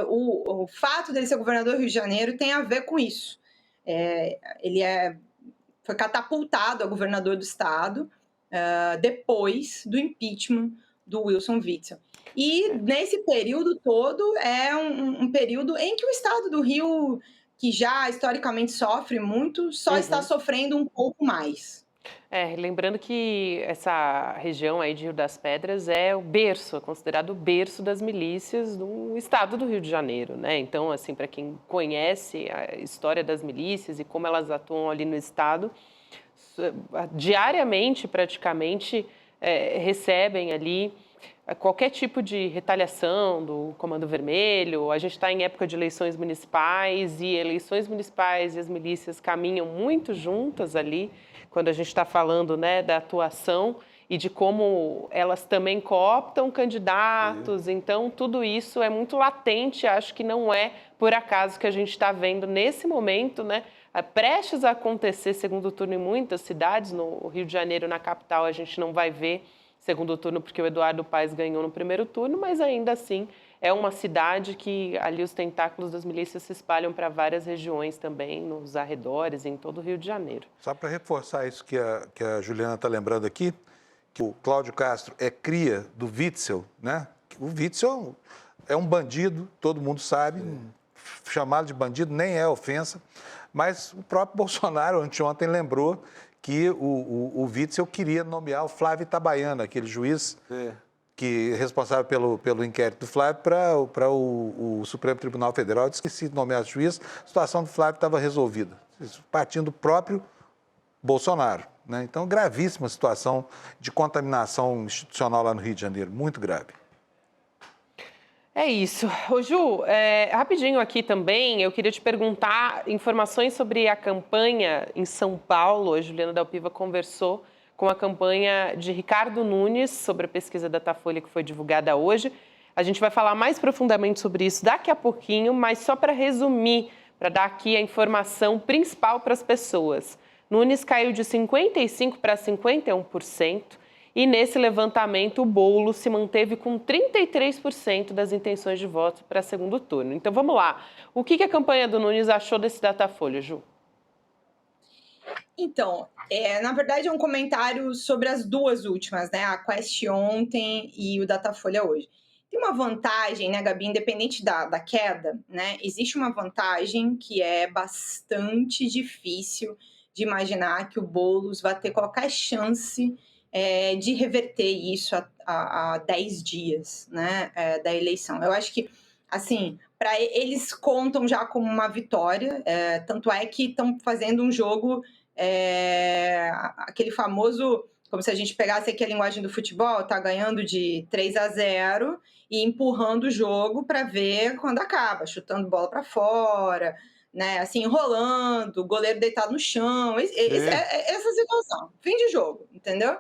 O fato dele ser governador do Rio de Janeiro tem a ver com isso. Ele foi catapultado a governador do estado depois do impeachment do Wilson Witzel. E nesse período todo é um período em que o estado do Rio, que já historicamente sofre muito, só está sofrendo um pouco mais. Lembrando que essa região aí de Rio das Pedras é o berço, é considerado o berço das milícias do estado do Rio de Janeiro, né? Então, assim, para quem conhece a história das milícias e como elas atuam ali no estado, diariamente, praticamente, recebem ali qualquer tipo de retaliação do Comando Vermelho. A gente está em época de eleições municipais e eleições municipais e as milícias caminham muito juntas ali, quando a gente está falando, né, da atuação e de como elas também cooptam candidatos. Então, tudo isso é muito latente, acho que não é por acaso que a gente está vendo nesse momento, né, prestes a acontecer segundo turno em muitas cidades. No Rio de Janeiro, na capital, a gente não vai ver segundo turno porque o Eduardo Paes ganhou no primeiro turno, mas ainda assim é uma cidade que ali os tentáculos das milícias se espalham para várias regiões também, nos arredores, em todo o Rio de Janeiro. Só para reforçar isso que a Juliana está lembrando aqui, que o Cláudio Castro é cria do Witzel, né? O Witzel é um bandido, todo mundo sabe, chamá-lo de bandido nem é ofensa, mas o próprio Bolsonaro anteontem lembrou que o Witzel queria nomear o Flávio Itabaiana, aquele juiz que é responsável pelo inquérito do Flávio, para o Supremo Tribunal Federal. Disse que se nomeasse juiz, a situação do Flávio estava resolvida, partindo do próprio Bolsonaro, né? Então, gravíssima situação de contaminação institucional lá no Rio de Janeiro, muito grave. É isso. Ô Ju, rapidinho aqui também, eu queria te perguntar informações sobre a campanha em São Paulo. A Juliana Dalpiva conversou com a campanha de Ricardo Nunes sobre a pesquisa Datafolha que foi divulgada hoje. A gente vai falar mais profundamente sobre isso daqui a pouquinho, mas só para resumir, para dar aqui a informação principal para as pessoas. Nunes caiu de 55% para 51%. E nesse levantamento, o Boulos se manteve com 33% das intenções de voto para segundo turno. Então, vamos lá. O que a campanha do Nunes achou desse Datafolha, Ju? Então, na verdade, é um comentário sobre as duas últimas, né? A Quest ontem e o Datafolha hoje. Tem uma vantagem, né, Gabi, independente da queda, né? Existe uma vantagem que é bastante difícil de imaginar que o Boulos vai ter qualquer chance de reverter isso a 10 dias, né, da eleição. Eu acho que, assim, para eles contam já como uma vitória, tanto é que estão fazendo um jogo, aquele famoso, como se a gente pegasse aqui a linguagem do futebol, tá ganhando de 3-0 e empurrando o jogo para ver quando acaba, chutando bola para fora, né, assim, enrolando, o goleiro deitado no chão, essa situação, fim de jogo, entendeu?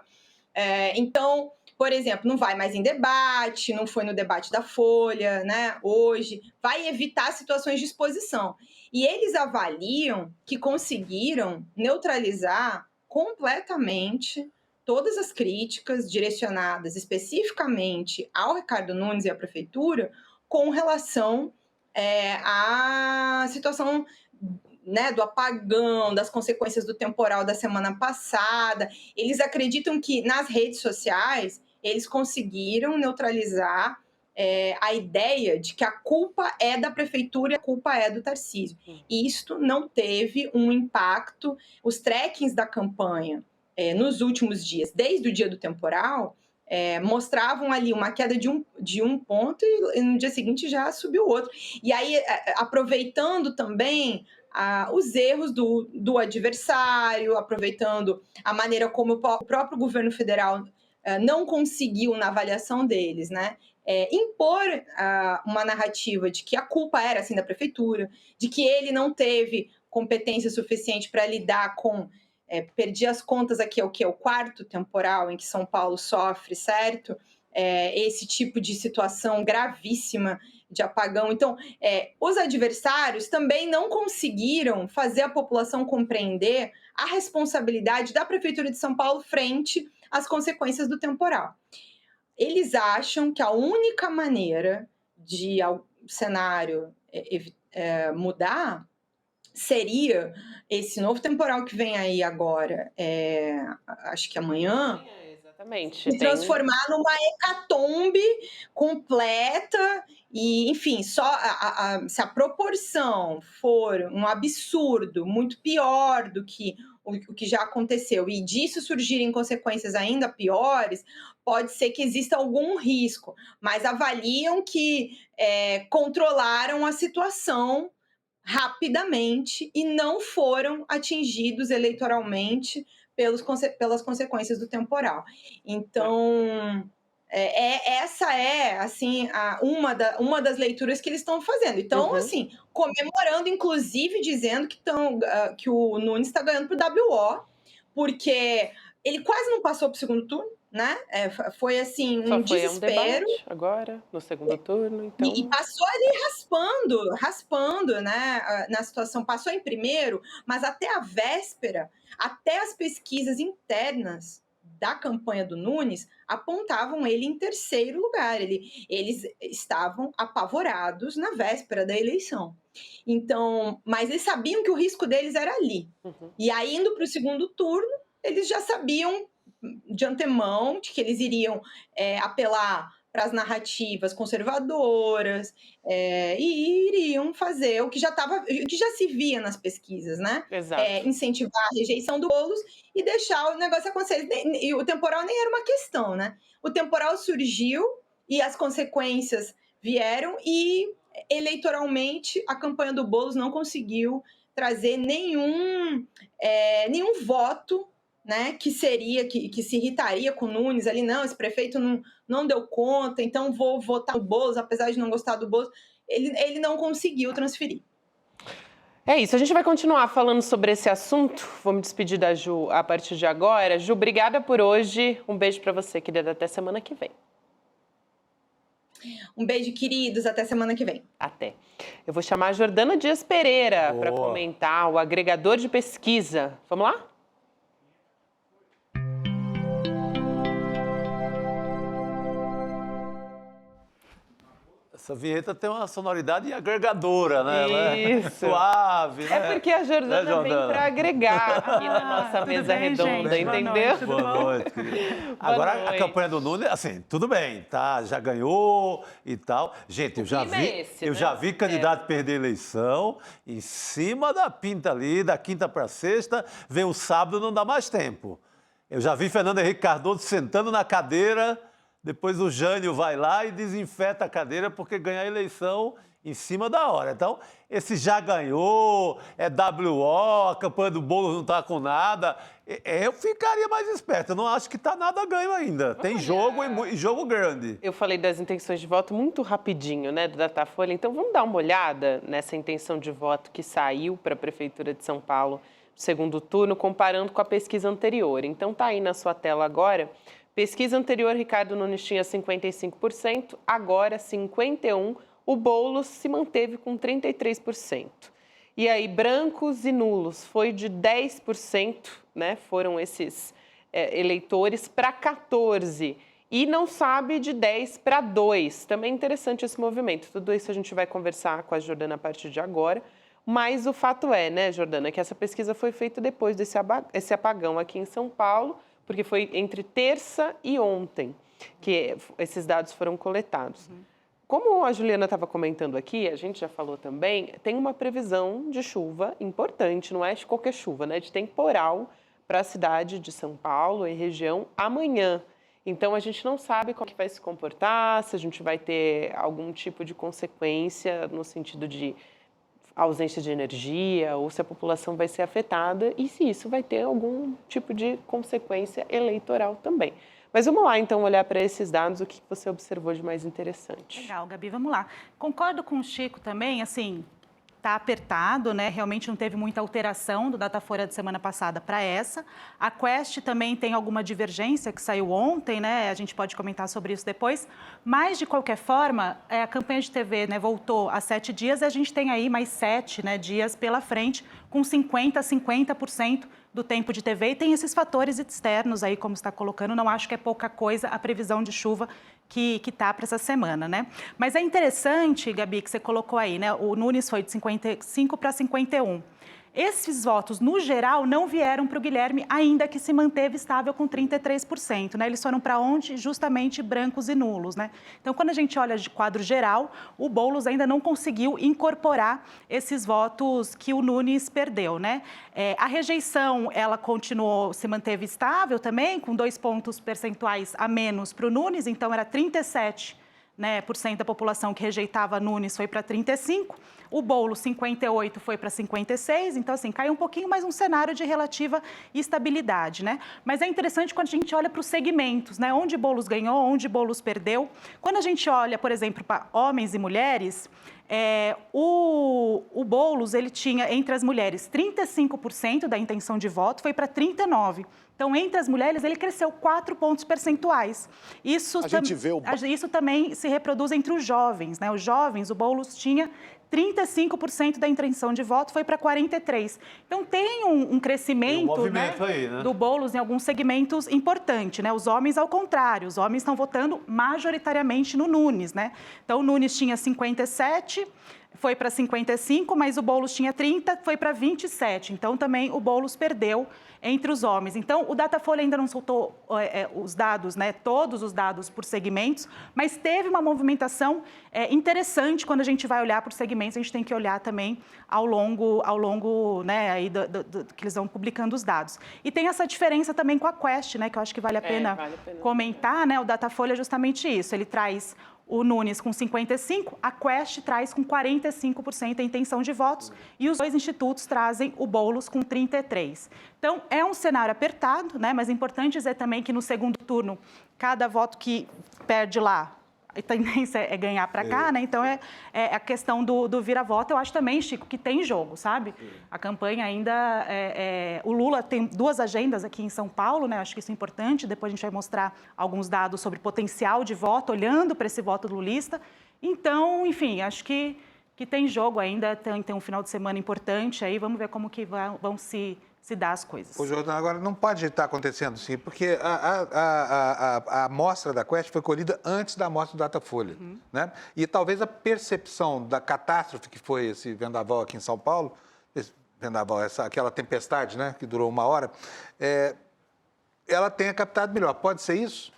Então, por exemplo, não vai mais em debate, não foi no debate da Folha, né, hoje, vai evitar situações de exposição. E eles avaliam que conseguiram neutralizar completamente todas as críticas direcionadas especificamente ao Ricardo Nunes e à Prefeitura com relação à situação, né, do apagão, das consequências do temporal da semana passada. Eles acreditam que nas redes sociais eles conseguiram neutralizar a ideia de que a culpa é da prefeitura e a culpa é do Tarcísio. E isto não teve um impacto. Os trackings da campanha nos últimos dias, desde o dia do temporal, mostravam ali uma queda de um ponto e no dia seguinte já subiu outro. E aí, aproveitando também os erros do adversário, aproveitando a maneira como o próprio governo federal não conseguiu, na avaliação deles, né, impor uma narrativa de que a culpa era, assim, da prefeitura, de que ele não teve competência suficiente para lidar com... perdi as contas aqui, é o quarto temporal em que São Paulo sofre, certo? Esse tipo de situação gravíssima de apagão. Então, os adversários também não conseguiram fazer a população compreender a responsabilidade da Prefeitura de São Paulo frente às consequências do temporal. Eles acham que a única maneira de o cenário mudar seria esse novo temporal que vem aí agora, acho que amanhã, Exatamente. se transformar numa hecatombe completa e, enfim, se a proporção for um absurdo muito pior do que o que já aconteceu e disso surgirem consequências ainda piores, pode ser que exista algum risco, mas avaliam que controlaram a situação rapidamente e não foram atingidos eleitoralmente pelas consequências do temporal. Então, essa é assim uma das leituras que eles estão fazendo. Então, assim, comemorando, inclusive dizendo que o Nunes está ganhando para o WO, porque ele quase não passou para o segundo turno, né? Foi assim um desespero. Debate agora no segundo turno, então. E passou ali raspando, né? Na situação, passou em primeiro, mas até a véspera, até as pesquisas internas da campanha do Nunes apontavam ele em terceiro lugar. Eles estavam apavorados na véspera da eleição. Então, mas eles sabiam que o risco deles era ali. E aí, indo para o segundo turno, eles já sabiam de antemão de que eles iriam apelar para as narrativas conservadoras e iriam fazer o que já se via nas pesquisas, né? Incentivar a rejeição do Boulos e deixar o negócio acontecer. E o temporal nem era uma questão, né? O temporal surgiu e as consequências vieram e eleitoralmente a campanha do Boulos não conseguiu trazer nenhum voto, né, que se irritaria com o Nunes ali, não, esse prefeito não deu conta, então vou votar no Boulos, apesar de não gostar do Boulos, ele não conseguiu transferir. É isso, a gente vai continuar falando sobre esse assunto, vou me despedir da Ju a partir de agora. Ju, obrigada por hoje, um beijo para você, querida, até semana que vem. Um beijo, queridos, até semana que vem. Até. Eu vou chamar a Jordana Dias Pereira para comentar o agregador de pesquisa. Vamos lá? Essa vinheta tem uma sonoridade agregadora, né? Isso. Ela é suave, né? É porque a Jordana vem para agregar aqui na nossa mesa redonda, gente? entendeu? Boa noite, querida. Agora, a campanha do Nunes, assim, tudo bem, tá? Já ganhou e tal. Gente, eu já vi candidato perder eleição em cima da pinta ali, da quinta para sexta, vem o sábado, não dá mais tempo. Eu já vi Fernando Henrique Cardoso sentando na cadeira. Depois o Jânio vai lá e desinfeta a cadeira porque ganha a eleição em cima da hora. Então, esse já ganhou, é WO, a campanha do Boulos não está com nada. Eu ficaria mais esperto. Eu não acho que está nada ganho ainda. Tem jogo e jogo grande. Eu falei das intenções de voto muito rapidinho, né, do Datafolha. Então, vamos dar uma olhada nessa intenção de voto que saiu para a Prefeitura de São Paulo no segundo turno, comparando com a pesquisa anterior. Então, está aí na sua tela agora. Pesquisa anterior, Ricardo Nunes tinha 55%, agora 51%. O Boulos se manteve com 33%. E aí, brancos e nulos, foi de 10%, né? Foram esses eleitores para 14%. E não sabe de 10 para 2. Também é interessante esse movimento. Tudo isso a gente vai conversar com a Jordana a partir de agora. Mas o fato é, né, Jordana, que essa pesquisa foi feita depois desse apagão aqui em São Paulo, porque foi entre terça e ontem que esses dados foram coletados. Como a Juliana estava comentando aqui, a gente já falou também, tem uma previsão de chuva importante, não é de qualquer chuva, né? De temporal para a cidade de São Paulo e região amanhã. Então, a gente não sabe como que vai se comportar, se a gente vai ter algum tipo de consequência no sentido de ausência de energia ou se a população vai ser afetada e se isso vai ter algum tipo de consequência eleitoral também. Mas vamos lá, então, olhar para esses dados, o que você observou de mais interessante. Legal, Gabi, vamos lá. Concordo com o Chico também, assim, está apertado, né? Realmente não teve muita alteração do Datafolha de semana passada para essa. A Quest também tem alguma divergência que saiu ontem, né? A gente pode comentar sobre isso depois. Mas, de qualquer forma, a campanha de TV, né, voltou a 7 dias e a gente tem aí mais 7, né, dias pela frente, com 50% do tempo de TV. E tem esses fatores externos aí, como você está colocando. Não acho que é pouca coisa a previsão de chuva que está para essa semana, né? Mas é interessante, Gabi, que você colocou aí, né? O Nunes foi de 55 para 51. Esses votos, no geral, não vieram para o Guilherme, ainda que se manteve estável com 33%, né? Eles foram para onde? Justamente brancos e nulos, né? Então, quando a gente olha de quadro geral, o Boulos ainda não conseguiu incorporar esses votos que o Nunes perdeu, né? A rejeição, ela continuou, se manteve estável também, com 2 pontos percentuais a menos para o Nunes, então era 37%, né, por cento da população que rejeitava Nunes foi para 35%, o Boulos 58% foi para 56%, então assim, caiu um pouquinho, mas um cenário de relativa estabilidade, né? Mas é interessante quando a gente olha para os segmentos, né, onde Boulos ganhou, onde Boulos perdeu. Quando a gente olha, por exemplo, para homens e mulheres, o Boulos, ele tinha entre as mulheres 35% da intenção de voto, foi para 39%. Então, entre as mulheres, ele cresceu 4 pontos percentuais. Isso também se reproduz entre os jovens, né? Os jovens, o Boulos tinha 35% da intenção de voto, foi para 43%. Então, tem um crescimento, né, aí, né, do Boulos em alguns segmentos importante, né? Os homens, ao contrário, os homens estão votando majoritariamente no Nunes, né? Então, o Nunes tinha 57%, foi para 55%, mas o Boulos tinha 30%, foi para 27%. Então, também o Boulos perdeu entre os homens. Então, o Datafolha ainda não soltou os dados, né, todos os dados por segmentos, mas teve uma movimentação interessante quando a gente vai olhar por segmentos, a gente tem que olhar também ao longo né, aí que eles vão publicando os dados. E tem essa diferença também com a Quest, né, que eu acho que vale a pena comentar, né, o Datafolha é justamente isso, ele traz o Nunes com 55%, a Quest traz com 45% a intenção de votos e os dois institutos trazem o Boulos com 33%. Então, é um cenário apertado, né? Mas é importante dizer também que no segundo turno, cada voto que perde lá, a tendência é ganhar para cá, né? Então, é a questão do vira-voto. Eu acho também, Chico, que tem jogo, sabe? A campanha ainda... o Lula tem 2 agendas aqui em São Paulo, né? Acho que isso é importante. Depois a gente vai mostrar alguns dados sobre potencial de voto, olhando para esse voto lulista. Então, enfim, acho que tem jogo ainda. Tem um final de semana importante aí. Vamos ver como que vão se dar as coisas. Ô, Jordana, agora não pode estar acontecendo assim, porque a amostra da Quest foi colhida antes da amostra do Datafolha, né? E talvez a percepção da catástrofe que foi esse vendaval aqui em São Paulo, aquela tempestade, né, que durou 1 hora, ela tenha captado melhor. Pode ser isso?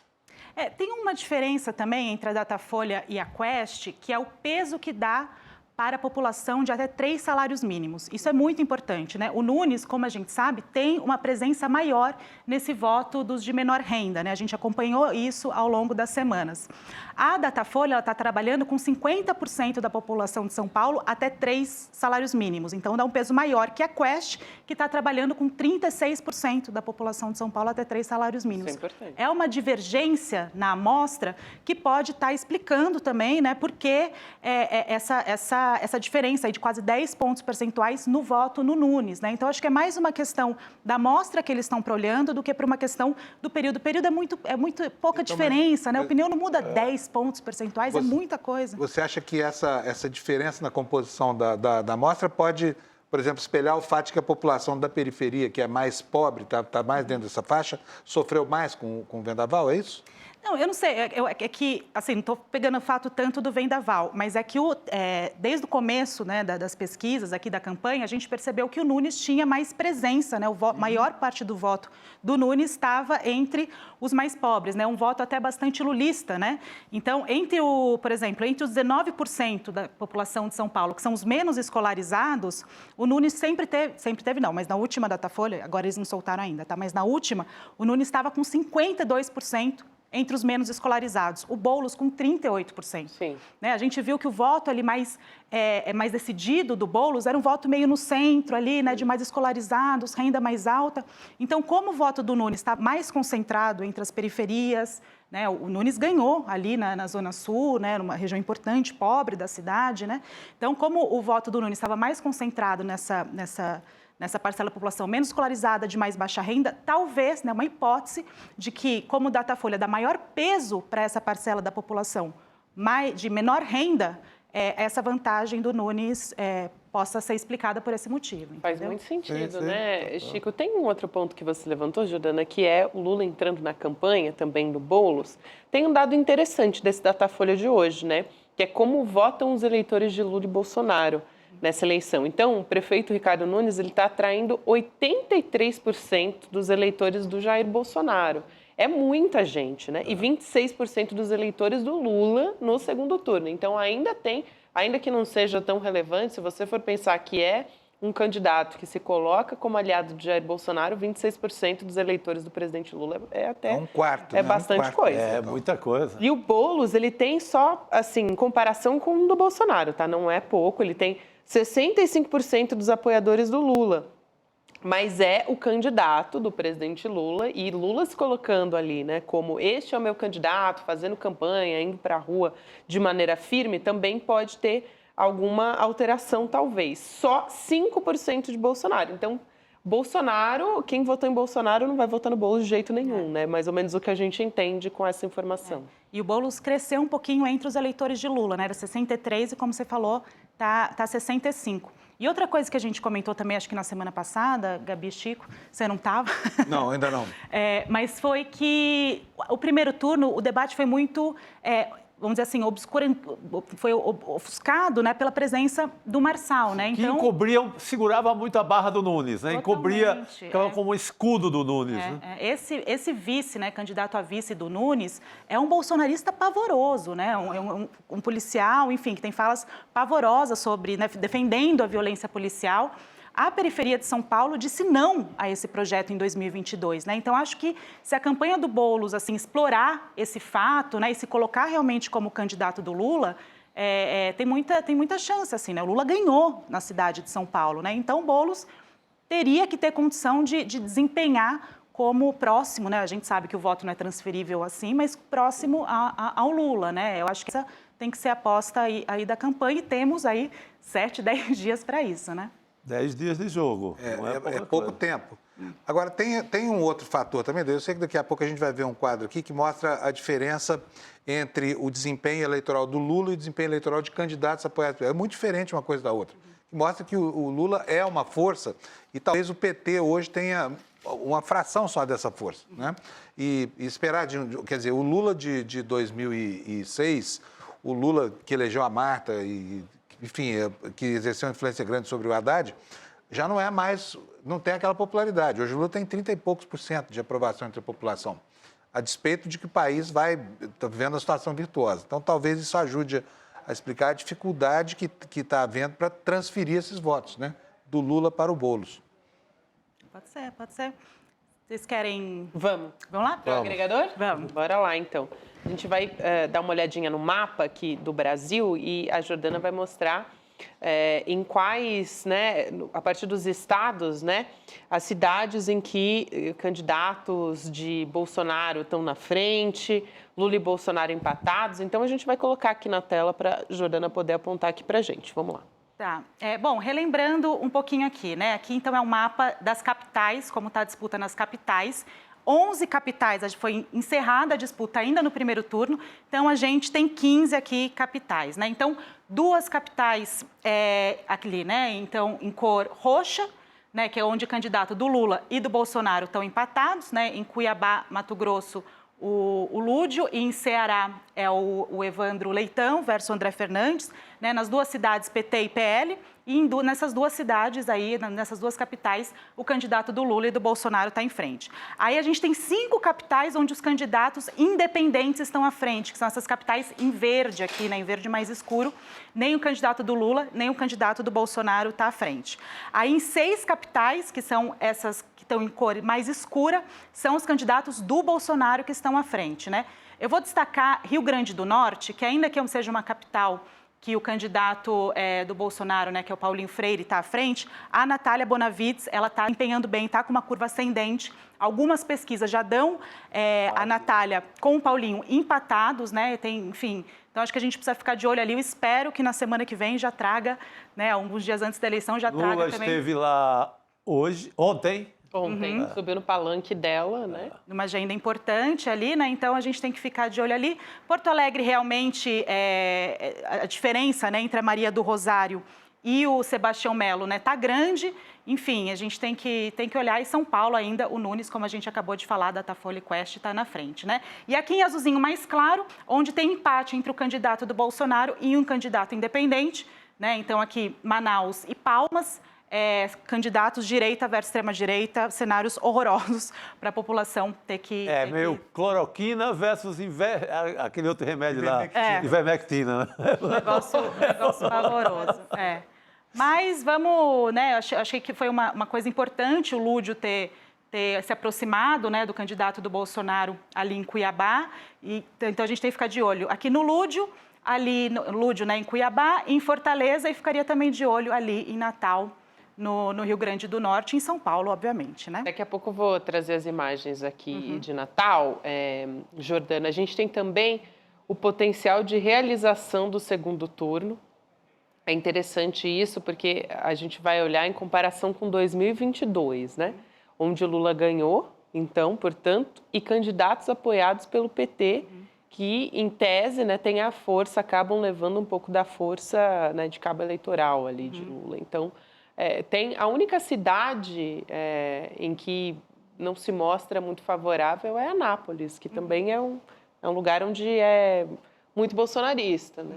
Tem uma diferença também entre a Datafolha e a Quest, que é o peso que dá para a população de até 3 salários mínimos. Isso é muito importante, né? O Nunes, como a gente sabe, tem uma presença maior nesse voto dos de menor renda, né? A gente acompanhou isso ao longo das semanas. A Datafolha está trabalhando com 50% da população de São Paulo até 3 salários mínimos. Então, dá um peso maior que a Quest, que está trabalhando com 36% da população de São Paulo até 3 salários mínimos. Isso é importante. É uma divergência na amostra que pode estar explicando também, né, por que essa diferença aí de quase 10 pontos percentuais no voto no Nunes, né? Então, acho que é mais uma questão da amostra que eles estão olhando do que para uma questão do período. O período é muito pouca diferença, né? A opinião não muda 10 pontos percentuais, é muita coisa. Você acha que essa diferença na composição da amostra pode, por exemplo, espelhar o fato de que a população da periferia, que é mais pobre, está mais dentro dessa faixa, sofreu mais com o vendaval, é isso? Não, eu não sei, é que, assim, não estou pegando o fato tanto do vendaval, mas é que desde o começo, né, das pesquisas aqui da campanha, a gente percebeu que o Nunes tinha mais presença, né, maior parte do voto do Nunes estava entre os mais pobres, né, um voto até bastante lulista, né, então, por exemplo, entre os 19% da população de São Paulo, que são os menos escolarizados, o Nunes sempre teve não, mas na última Datafolha, agora eles não soltaram ainda, tá, mas na última, o Nunes estava com 52%, entre os menos escolarizados, o Boulos com 38%. Sim. Né? A gente viu que o voto ali mais decidido do Boulos era um voto meio no centro ali, né, de mais escolarizados, renda mais alta. Então, como o voto do Nunes está mais concentrado entre as periferias, né, o Nunes ganhou ali na Zona Sul, né, numa região importante, pobre da cidade, né? Então, como o voto do Nunes estava mais concentrado nessa parcela da população menos escolarizada, de mais baixa renda, talvez, né, uma hipótese de que, como o Datafolha dá maior peso para essa parcela da população de menor renda, essa vantagem do Nunes possa ser explicada por esse motivo. Faz muito sentido, né? Chico, tem um outro ponto que você levantou, Jordana, que é o Lula entrando na campanha também do Boulos. Tem um dado interessante desse Datafolha de hoje, né? Que é como votam os eleitores de Lula e Bolsonaro. nessa eleição. Então, o prefeito Ricardo Nunes está atraindo 83% dos eleitores do Jair Bolsonaro. É muita gente, né? E 26% dos eleitores do Lula no segundo turno. Então, ainda que não seja tão relevante, se você for pensar que é um candidato que se coloca como aliado de Jair Bolsonaro, 26% dos eleitores do presidente Lula é um quarto, é bastante coisa. É muita coisa. E o Boulos, ele tem só, assim, em comparação com o do Bolsonaro, tá? Não é pouco, ele tem 65% dos apoiadores do Lula. Mas é o candidato do presidente Lula, e Lula se colocando ali, né, como este é o meu candidato, fazendo campanha, indo para a rua de maneira firme, também pode ter alguma alteração, talvez. Só 5% de Bolsonaro. Então, Bolsonaro, quem votou em Bolsonaro não vai votar no Boulos de jeito nenhum, né? Mais ou menos o que a gente entende com essa informação. E o Boulos cresceu um pouquinho entre os eleitores de Lula, né? Era 63 e, como você falou, tá 65. E outra coisa que a gente comentou também, acho que na semana passada, Gabi e Chico, você não estava? Não, ainda não. Mas foi que o primeiro turno, o debate foi muito... vamos dizer assim, foi ofuscado, né, pela presença do Marçal, né? Então, que segurava muito a barra do Nunes, né? Encobria, ficava como um escudo do Nunes. Né? Esse vice, né, candidato a vice do Nunes, é um bolsonarista pavoroso, né? Um policial, enfim, que tem falas pavorosas sobre, né, defendendo a violência policial. A periferia de São Paulo disse não a esse projeto em 2022, né? Então, acho que se a campanha do Boulos, assim, explorar esse fato, né, e se colocar realmente como candidato do Lula, tem muita chance, assim, né? O Lula ganhou na cidade de São Paulo, né? Então, o Boulos teria que ter condição de desempenhar como próximo, né? A gente sabe que o voto não é transferível assim, mas próximo ao Lula, né? Eu acho que essa tem que ser a aposta aí da campanha, e temos aí 7, 10 dias para isso, né? 10 dias de jogo. É pouco tempo. Agora, tem um outro fator também. Eu sei que daqui a pouco a gente vai ver um quadro aqui que mostra a diferença entre o desempenho eleitoral do Lula e o desempenho eleitoral de candidatos apoiados. É muito diferente uma coisa da outra. Mostra que o Lula é uma força e talvez o PT hoje tenha uma fração só dessa força, né? E esperar, quer dizer, o Lula de 2006, o Lula que elegeu a Marta e... enfim, que exerceu uma influência grande sobre o Haddad, já não é mais, não tem aquela popularidade. Hoje o Lula tem 30 e poucos % de aprovação entre a população, a despeito de que o país está vivendo a situação virtuosa. Então, talvez isso ajude a explicar a dificuldade que está havendo para transferir esses votos, né, do Lula para o Boulos. Pode ser. Vocês querem... Vamos lá para o agregador? Vamos. Bora lá, então. A gente vai dar uma olhadinha no mapa aqui do Brasil e a Jordana vai mostrar em quais, né, a partir dos estados, né, as cidades em que candidatos de Bolsonaro estão na frente, Lula e Bolsonaro empatados. Então, a gente vai colocar aqui na tela para a Jordana poder apontar aqui para a gente. Vamos lá. Tá. Bom, relembrando um pouquinho aqui, né? Aqui, então, é o mapa das capitais, como está a disputa nas capitais. 11 capitais, foi encerrada a disputa ainda no primeiro turno, então a gente tem 15 aqui capitais, né? Então, 2 capitais aqui, né? Então, em cor roxa, né? Que é onde o candidato do Lula e do Bolsonaro estão empatados, né? Em Cuiabá, Mato Grosso, o Lúdio, e em Ceará é o Evandro Leitão versus André Fernandes, né? Nas 2 cidades, PT e PL, e nessas 2 cidades aí, nessas 2 capitais, o candidato do Lula e do Bolsonaro está em frente. Aí a gente tem 5 capitais onde os candidatos independentes estão à frente, que são essas capitais em verde aqui, né? Em verde mais escuro, nem o candidato do Lula, nem o candidato do Bolsonaro está à frente. Aí em 6 capitais, que são essas que estão em cor mais escura, são os candidatos do Bolsonaro que estão à frente, né? Eu vou destacar Rio Grande do Norte, que ainda que seja uma capital que o candidato do Bolsonaro, né, que é o Paulinho Freire, está à frente, a Natália Bonavides, ela está empenhando bem, está com uma curva ascendente. Algumas pesquisas já dão a Natália com o Paulinho empatados, né? Enfim, então acho que a gente precisa ficar de olho ali. Eu espero que na semana que vem já traga, né, alguns dias antes da eleição, já traga também. Lula esteve lá ontem. Subiu no palanque dela, né? Numa agenda importante ali, né? Então, a gente tem que ficar de olho ali. Porto Alegre, realmente, a diferença, né, entre a Maria do Rosário e o Sebastião Melo, né, tá grande. Enfim, a gente tem que olhar. E São Paulo ainda, o Nunes, como a gente acabou de falar, Datafolha e Quest, está na frente, né? E aqui em azulzinho mais claro, onde tem empate entre o candidato do Bolsonaro e um candidato independente, né? Então, aqui, Manaus e Palmas, candidatos direita versus extrema-direita, cenários horrorosos para a população ter que... meio cloroquina versus aquele outro remédio lá, ivermectina. Negócio pavoroso, Mas vamos, né, achei que foi uma coisa importante o Lúdio ter se aproximado, né, do candidato do Bolsonaro ali em Cuiabá, então a gente tem que ficar de olho aqui no Lúdio, Lúdio, né, em Cuiabá, em Fortaleza, e ficaria também de olho ali em Natal, no Rio Grande do Norte e em São Paulo, obviamente, né? Daqui a pouco eu vou trazer as imagens aqui de Natal. Jordana, a gente tem também o potencial de realização do segundo turno. É interessante isso porque a gente vai olhar em comparação com 2022, né? Onde o Lula ganhou, então, portanto, e candidatos apoiados pelo PT, que, em tese, né, tem a força, acabam levando um pouco da força, né, de cabo eleitoral ali de Lula. Então, tem a única cidade em que não se mostra muito favorável é Anápolis, que também é um lugar onde é muito bolsonarista, né?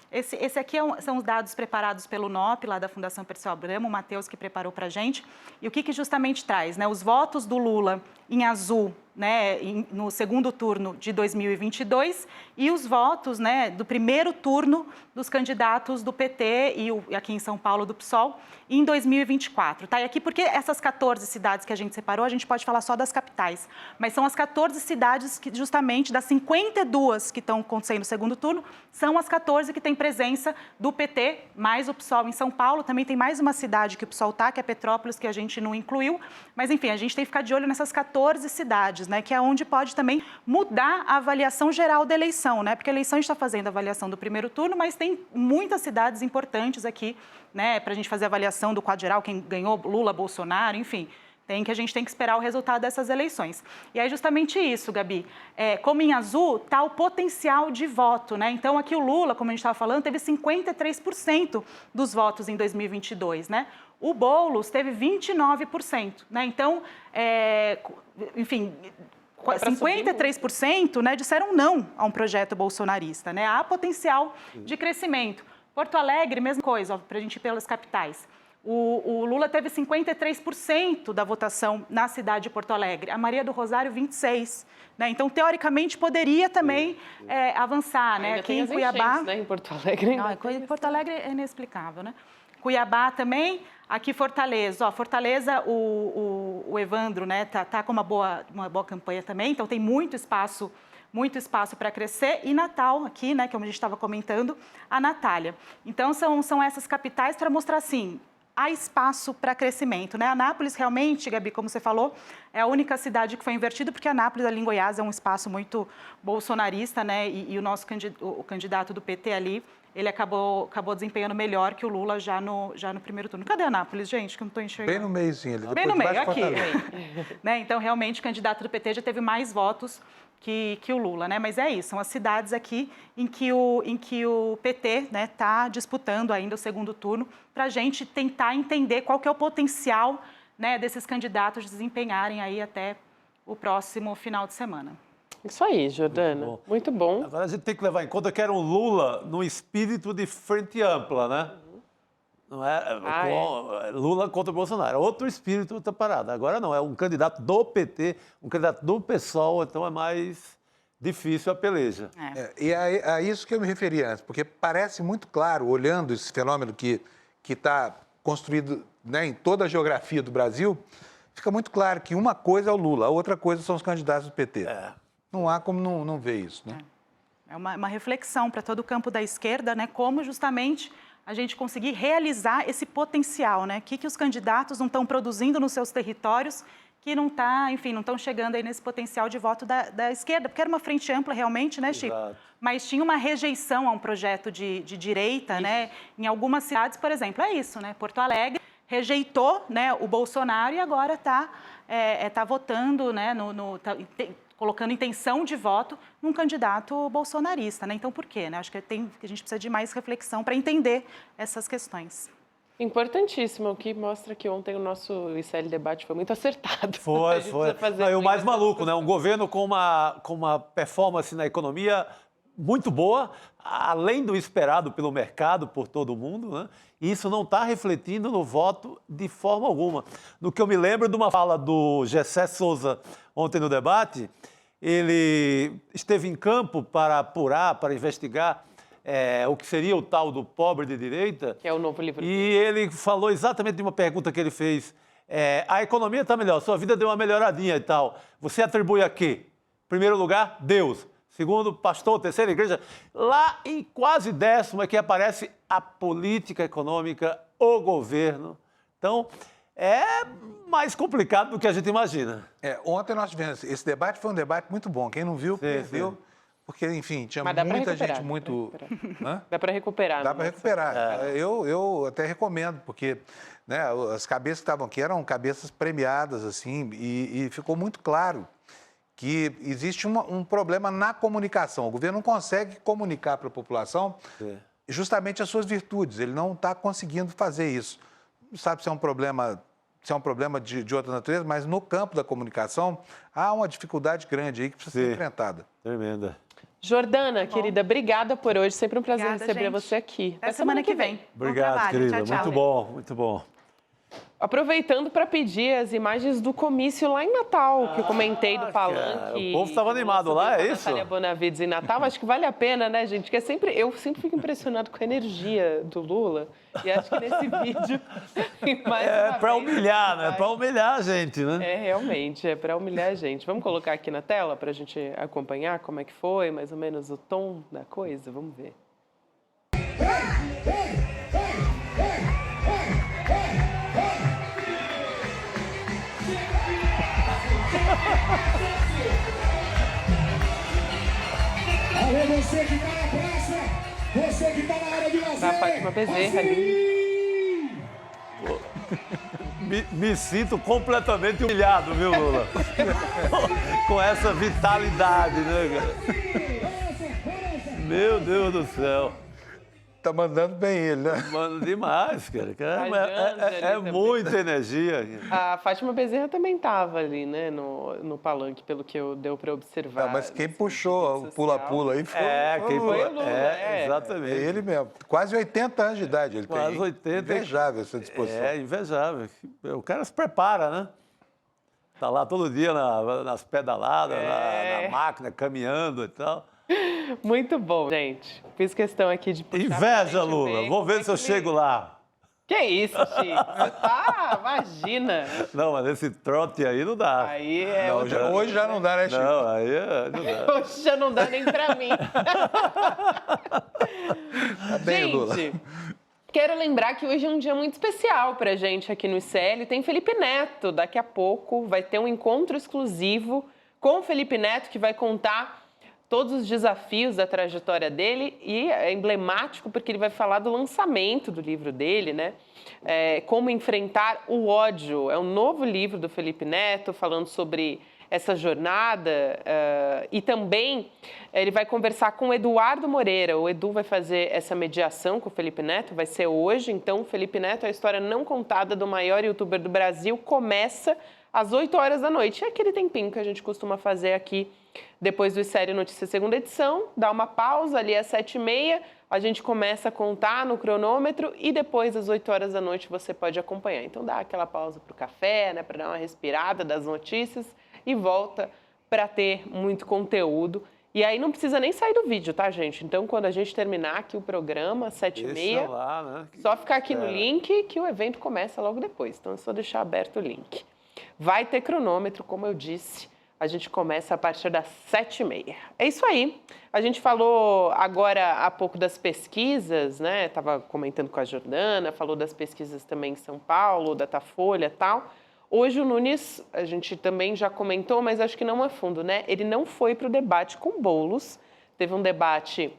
Esse aqui são os dados preparados pelo NOP, lá da Fundação Perseu Abramo, o Matheus que preparou para a gente. E o que justamente traz? Né? Os votos do Lula em azul, né, no segundo turno de 2022 e os votos, né, do primeiro turno dos candidatos do PT e aqui em São Paulo do PSOL em 2024. Tá? E aqui porque essas 14 cidades que a gente separou, a gente pode falar só das capitais, mas são as 14 cidades que justamente das 52 que estão acontecendo no segundo turno, são as 14 que têm presença do PT, mais o PSOL em São Paulo. Também tem mais uma cidade que o PSOL tá, que é Petrópolis, que a gente não incluiu, mas enfim, a gente tem que ficar de olho nessas 14 cidades, né, que é onde pode também mudar a avaliação geral da eleição, né, porque a eleição a gente está fazendo a avaliação do primeiro turno, mas tem muitas cidades importantes aqui, né, para a gente fazer a avaliação do quadro geral, quem ganhou, Lula, Bolsonaro, enfim, a gente tem que esperar o resultado dessas eleições. E aí justamente isso, Gabi, como em azul está o potencial de voto, né, então aqui o Lula, como a gente estava falando, teve 53% dos votos em 2022, né, o Boulos teve 29%, né, então, enfim, 53%, né, disseram não a um projeto bolsonarista, né? Há potencial de crescimento. Porto Alegre, mesma coisa, para a gente ir pelas capitais. O Lula teve 53% da votação na cidade de Porto Alegre, a Maria do Rosário 26%. Né? Então, teoricamente, poderia também avançar. Né? Aqui em Cuiabá... Né? Em Porto Alegre... Não, Porto Alegre é inexplicável, né? Cuiabá também, aqui Fortaleza. Fortaleza, o Evandro, né, tá com uma boa campanha também, então tem muito espaço para crescer. E Natal, aqui, né, como a gente estava comentando, a Natália. Então, são essas capitais para mostrar, assim, há espaço para crescimento, né? Anápolis, realmente, Gabi, como você falou, é a única cidade que foi invertida, porque Anápolis, ali em Goiás, é um espaço muito bolsonarista, né? E o nosso candidato do PT ali, ele acabou desempenhando melhor que o Lula já no primeiro turno. Cadê Anápolis, gente, que eu não estou enxergando? Bem no meiozinho ali. Bem no meio, aqui. Né? Então, realmente, o candidato do PT já teve mais votos que o Lula, né? Mas é isso, são as cidades aqui em que o PT, né, está disputando ainda o segundo turno, para a gente tentar entender qual que é o potencial, né, desses candidatos desempenharem aí até o próximo final de semana. Isso aí, Jordana. Muito bom. Agora a gente tem que levar em conta que era um Lula no espírito de frente ampla, né? Não é Lula contra Bolsonaro. Outro espírito, outra parada. Agora não, é um candidato do PT, um candidato do PSOL, então é mais difícil a peleja. E é a isso que eu me referi antes, porque parece muito claro, olhando esse fenômeno que está construído, né, em toda a geografia do Brasil, fica muito claro que uma coisa é o Lula, a outra coisa são os candidatos do PT. Não há como não ver isso, né? É uma reflexão para todo o campo da esquerda, né, como justamente a gente conseguir realizar esse potencial, né? O que os candidatos não estão produzindo nos seus territórios, que não estão chegando aí nesse potencial de voto da esquerda, porque era uma frente ampla realmente, né, Chico? Exato. Mas tinha uma rejeição a um projeto de direita, né? Em algumas cidades, por exemplo, é isso, né? Porto Alegre rejeitou, né, o Bolsonaro e agora está votando, né, colocando intenção de voto num candidato bolsonarista, né? Então, por quê? Né? Acho que a gente precisa de mais reflexão para entender essas questões. Importantíssimo, o que mostra que ontem o nosso ICL Debate foi muito acertado. Foi. E o mais maluco, né? Um governo com uma performance na economia muito boa, além do esperado pelo mercado, por todo mundo, né? E isso não está refletindo no voto de forma alguma. No que eu me lembro de uma fala do Gessé Souza ontem no debate, ele esteve em campo para apurar, para investigar o que seria o tal do pobre de direita. Que é o novo livro. E ele falou exatamente de uma pergunta que ele fez. A economia está melhor, sua vida deu uma melhoradinha e tal. Você atribui a quê? Primeiro lugar, Deus. Segundo, pastor, terceira igreja. Lá em quase 10º é que aparece a política econômica, o governo. Então, é mais complicado do que a gente imagina. Ontem nós tivemos, esse debate foi um debate muito bom. Quem não viu, perdeu. Sim. Porque, enfim, tinha Mas muita gente muito... Dá para recuperar. Dá para recuperar. Eu até recomendo, porque né, as cabeças que estavam aqui eram cabeças premiadas, assim, e ficou muito claro que existe um problema na comunicação. O governo não consegue comunicar para a população justamente as suas virtudes. Ele não está conseguindo fazer isso. Não sabe se é um problema, de outra natureza, mas no campo da comunicação há uma dificuldade grande aí que precisa ser enfrentada. Tremenda. Jordana, querida, obrigada por hoje. Sempre um prazer Obrigada, receber gente. você aqui. Até semana que vem. Obrigado, Bom trabalho. querida. Tchau, tchau. Muito bom, muito bom. Aproveitando para pedir as imagens do comício lá em Natal, que eu comentei do Palanque. O povo estava animado lá, é isso? Natália Bonavides em Natal. Acho que vale a pena, né, gente? Porque eu sempre fico impressionado com a energia do Lula. E acho que nesse vídeo... Para humilhar, né? Para humilhar a gente, né? Realmente, para humilhar a gente. Vamos colocar aqui na tela para a gente acompanhar como é que foi, mais ou menos o tom da coisa? Vamos ver. Alô, você que tá na praça, você que tá na área de lazer. Tá a Fátima Bezerra ali. Me sinto completamente humilhado, viu, Lula? Com essa vitalidade, né, cara? Meu Deus do céu. Tá mandando bem ele, né? Mano, demais, cara. É ali muita energia. A Fátima Bezerra também estava ali, né, no palanque, pelo que deu para observar. Não, mas quem puxou o pula-pula aí foi, Quem foi o Lula, exatamente. É ele mesmo. Quase 80 anos de idade ele Quase tem. 80. Invejável essa disposição. É invejável. O cara se prepara, né? Tá lá todo dia nas pedaladas, na máquina, caminhando e tal. Muito bom, gente. Fiz questão aqui de puxar Inveja, pra gente Lula. ver Vou ver como se eu que chego lá. Que isso, Chico? Você tá... Imagina. Não, mas esse trote aí não dá. Aí Não, hoje já não dá, né, Chico? Não, aí não dá. Hoje já não dá nem pra mim. Tá bem, Lula. Gente, quero lembrar que hoje é um dia muito especial pra gente aqui no ICL. Tem Felipe Neto. Daqui a pouco vai ter um encontro exclusivo com o Felipe Neto, que vai contar todos os desafios da trajetória dele, e é emblemático porque ele vai falar do lançamento do livro dele, né? Como enfrentar o ódio. É um novo livro do Felipe Neto, falando sobre essa jornada, e também ele vai conversar com o Eduardo Moreira. O Edu vai fazer essa mediação com o Felipe Neto, vai ser hoje. Então, o Felipe Neto, a história não contada do maior youtuber do Brasil, começa às 8 horas da noite. É aquele tempinho que a gente costuma fazer aqui depois do ICL Notícias segunda edição, dá uma pausa ali às 7h30, a gente começa a contar no cronômetro e depois às 8 horas da noite você pode acompanhar. Então dá aquela pausa para o café, né, para dar uma respirada das notícias e volta para ter muito conteúdo. E aí não precisa nem sair do vídeo, tá, gente? Então quando a gente terminar aqui o programa, às 7h30, lá, né? só ficar aqui no link que o evento começa logo depois. Então é só deixar aberto o link. Vai ter cronômetro, como eu disse. A gente começa a partir das 7h30. É isso aí. A gente falou agora há pouco das pesquisas, né? Estava comentando com a Jordana, falou das pesquisas também em São Paulo, Datafolha e tal. Hoje o Nunes, a gente também já comentou, mas acho que não a fundo, né? Ele não foi para o debate com Boulos. Teve um debate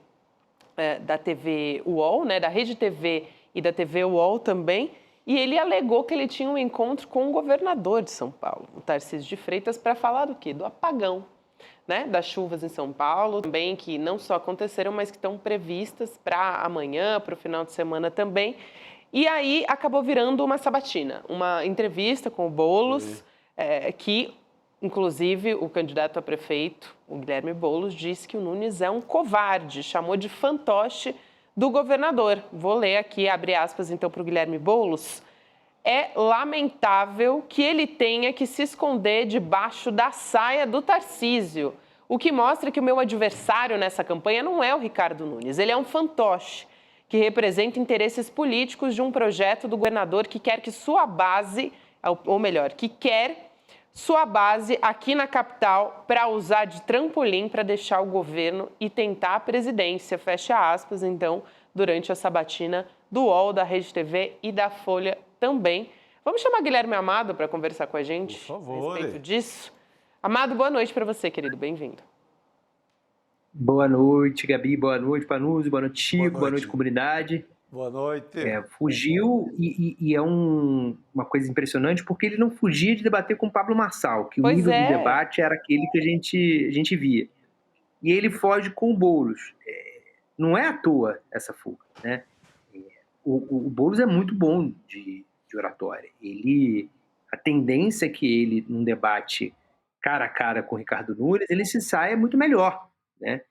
da TV UOL, né? Da Rede TV e da TV UOL também. E ele alegou que ele tinha um encontro com o governador de São Paulo, o Tarcísio de Freitas, para falar do quê? Do apagão, né? Das chuvas em São Paulo, também que não só aconteceram, mas que estão previstas para amanhã, para o final de semana também. E aí acabou virando uma sabatina, uma entrevista com o Boulos, que Inclusive, o candidato a prefeito, o Guilherme Boulos, disse que o Nunes é um covarde, chamou de fantoche do governador. Vou ler aqui, abre aspas, então, para o Guilherme Boulos. É lamentável que ele tenha que se esconder debaixo da saia do Tarcísio, o que mostra que o meu adversário nessa campanha não é o Ricardo Nunes, ele é um fantoche que representa interesses políticos de um projeto do governador que quer que sua base, ou melhor, que quer sua base aqui na capital para usar de trampolim para deixar o governo e tentar a presidência, fecha aspas, então, durante a sabatina do UOL, da Rede TV e da Folha também. Vamos chamar Guilherme Amado para conversar com a gente Por favor. a respeito disso? Amado, boa noite para você, querido, bem-vindo. Boa noite, Gabi, boa noite, Panuzzi, boa noite, Chico, boa noite, comunidade. Boa noite. Fugiu e é uma coisa impressionante porque ele não fugia de debater com o Pablo Marçal, que o nível do debate era aquele que a gente via. E ele foge com o Boulos. Não é à toa essa fuga, né? O Boulos é muito bom de oratória. A tendência é que ele, num debate cara a cara com o Ricardo Nunes, ele se saia muito melhor, né?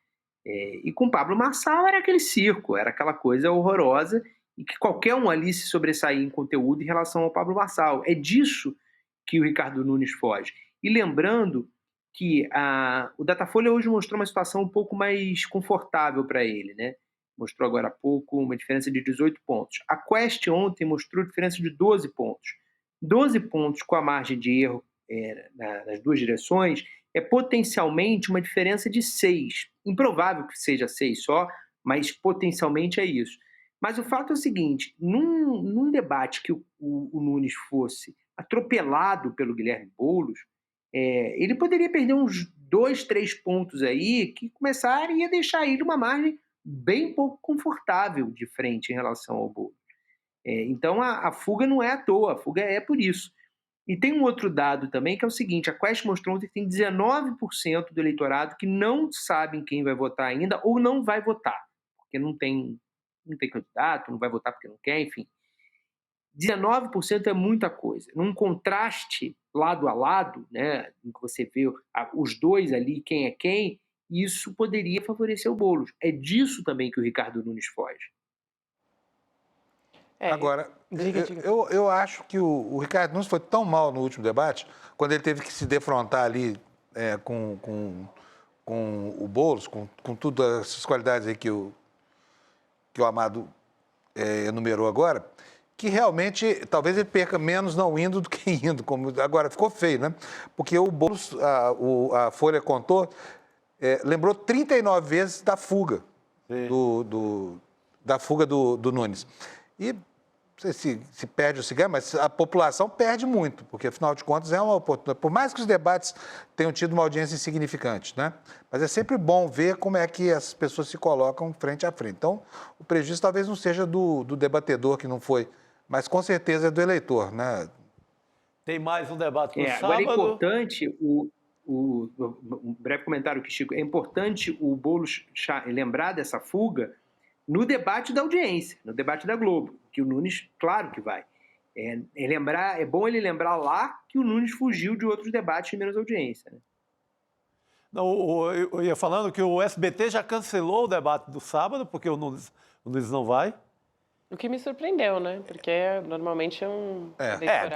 E com o Pablo Marçal era aquele circo, era aquela coisa horrorosa e que qualquer um ali se sobressaía em conteúdo em relação ao Pablo Marçal. É disso que o Ricardo Nunes foge. E lembrando que o Datafolha hoje mostrou uma situação um pouco mais confortável para ele, né? Mostrou agora há pouco uma diferença de 18 pontos. A Quest ontem mostrou diferença de 12 pontos. 12 pontos com a margem de erro nas duas direções é potencialmente uma diferença de 6. Improvável que seja 6 só, mas potencialmente é isso. Mas o fato é o seguinte, num debate que o Nunes fosse atropelado pelo Guilherme Boulos, ele poderia perder uns 2, 3 pontos aí que começaria a deixar ele uma margem bem pouco confortável de frente em relação ao Boulos. Então a fuga não é à toa, a fuga é por isso. E tem um outro dado também, que é o seguinte, a Quest mostrou ontem que tem 19% do eleitorado que não sabe em quem vai votar ainda ou não vai votar, porque não tem candidato, não vai votar porque não quer, enfim. 19% é muita coisa. Num contraste lado a lado, né, em que você vê os dois ali, quem é quem, isso poderia favorecer o Boulos. É disso também que o Ricardo Nunes foge. Agora, eu acho que o Ricardo Nunes foi tão mal no último debate, quando ele teve que se defrontar ali com o Boulos, com todas essas qualidades aí que o Amado enumerou agora, que realmente talvez ele perca menos não indo do que indo. Agora, ficou feio, né? Porque o Boulos, a Folha contou, lembrou 39 vezes da fuga, da fuga do Nunes. E não sei se perde ou se ganha, mas a população perde muito, porque, afinal de contas, é uma oportunidade. Por mais que os debates tenham tido uma audiência insignificante, né? Mas é sempre bom ver como é que as pessoas se colocam frente a frente. Então, o prejuízo talvez não seja do debatedor, que não foi, mas com certeza é do eleitor, né? Tem mais um debate no sábado. Agora é importante, um breve comentário aqui, Chico, é importante o Boulos lembrar dessa fuga no debate da audiência, no debate da Globo, que o Nunes, claro que vai. É bom ele lembrar lá que o Nunes fugiu de outros debates de menos audiência. Né? Não, eu ia falando que o SBT já cancelou o debate do sábado, porque o Nunes não vai. O que me surpreendeu, né? Porque normalmente é um...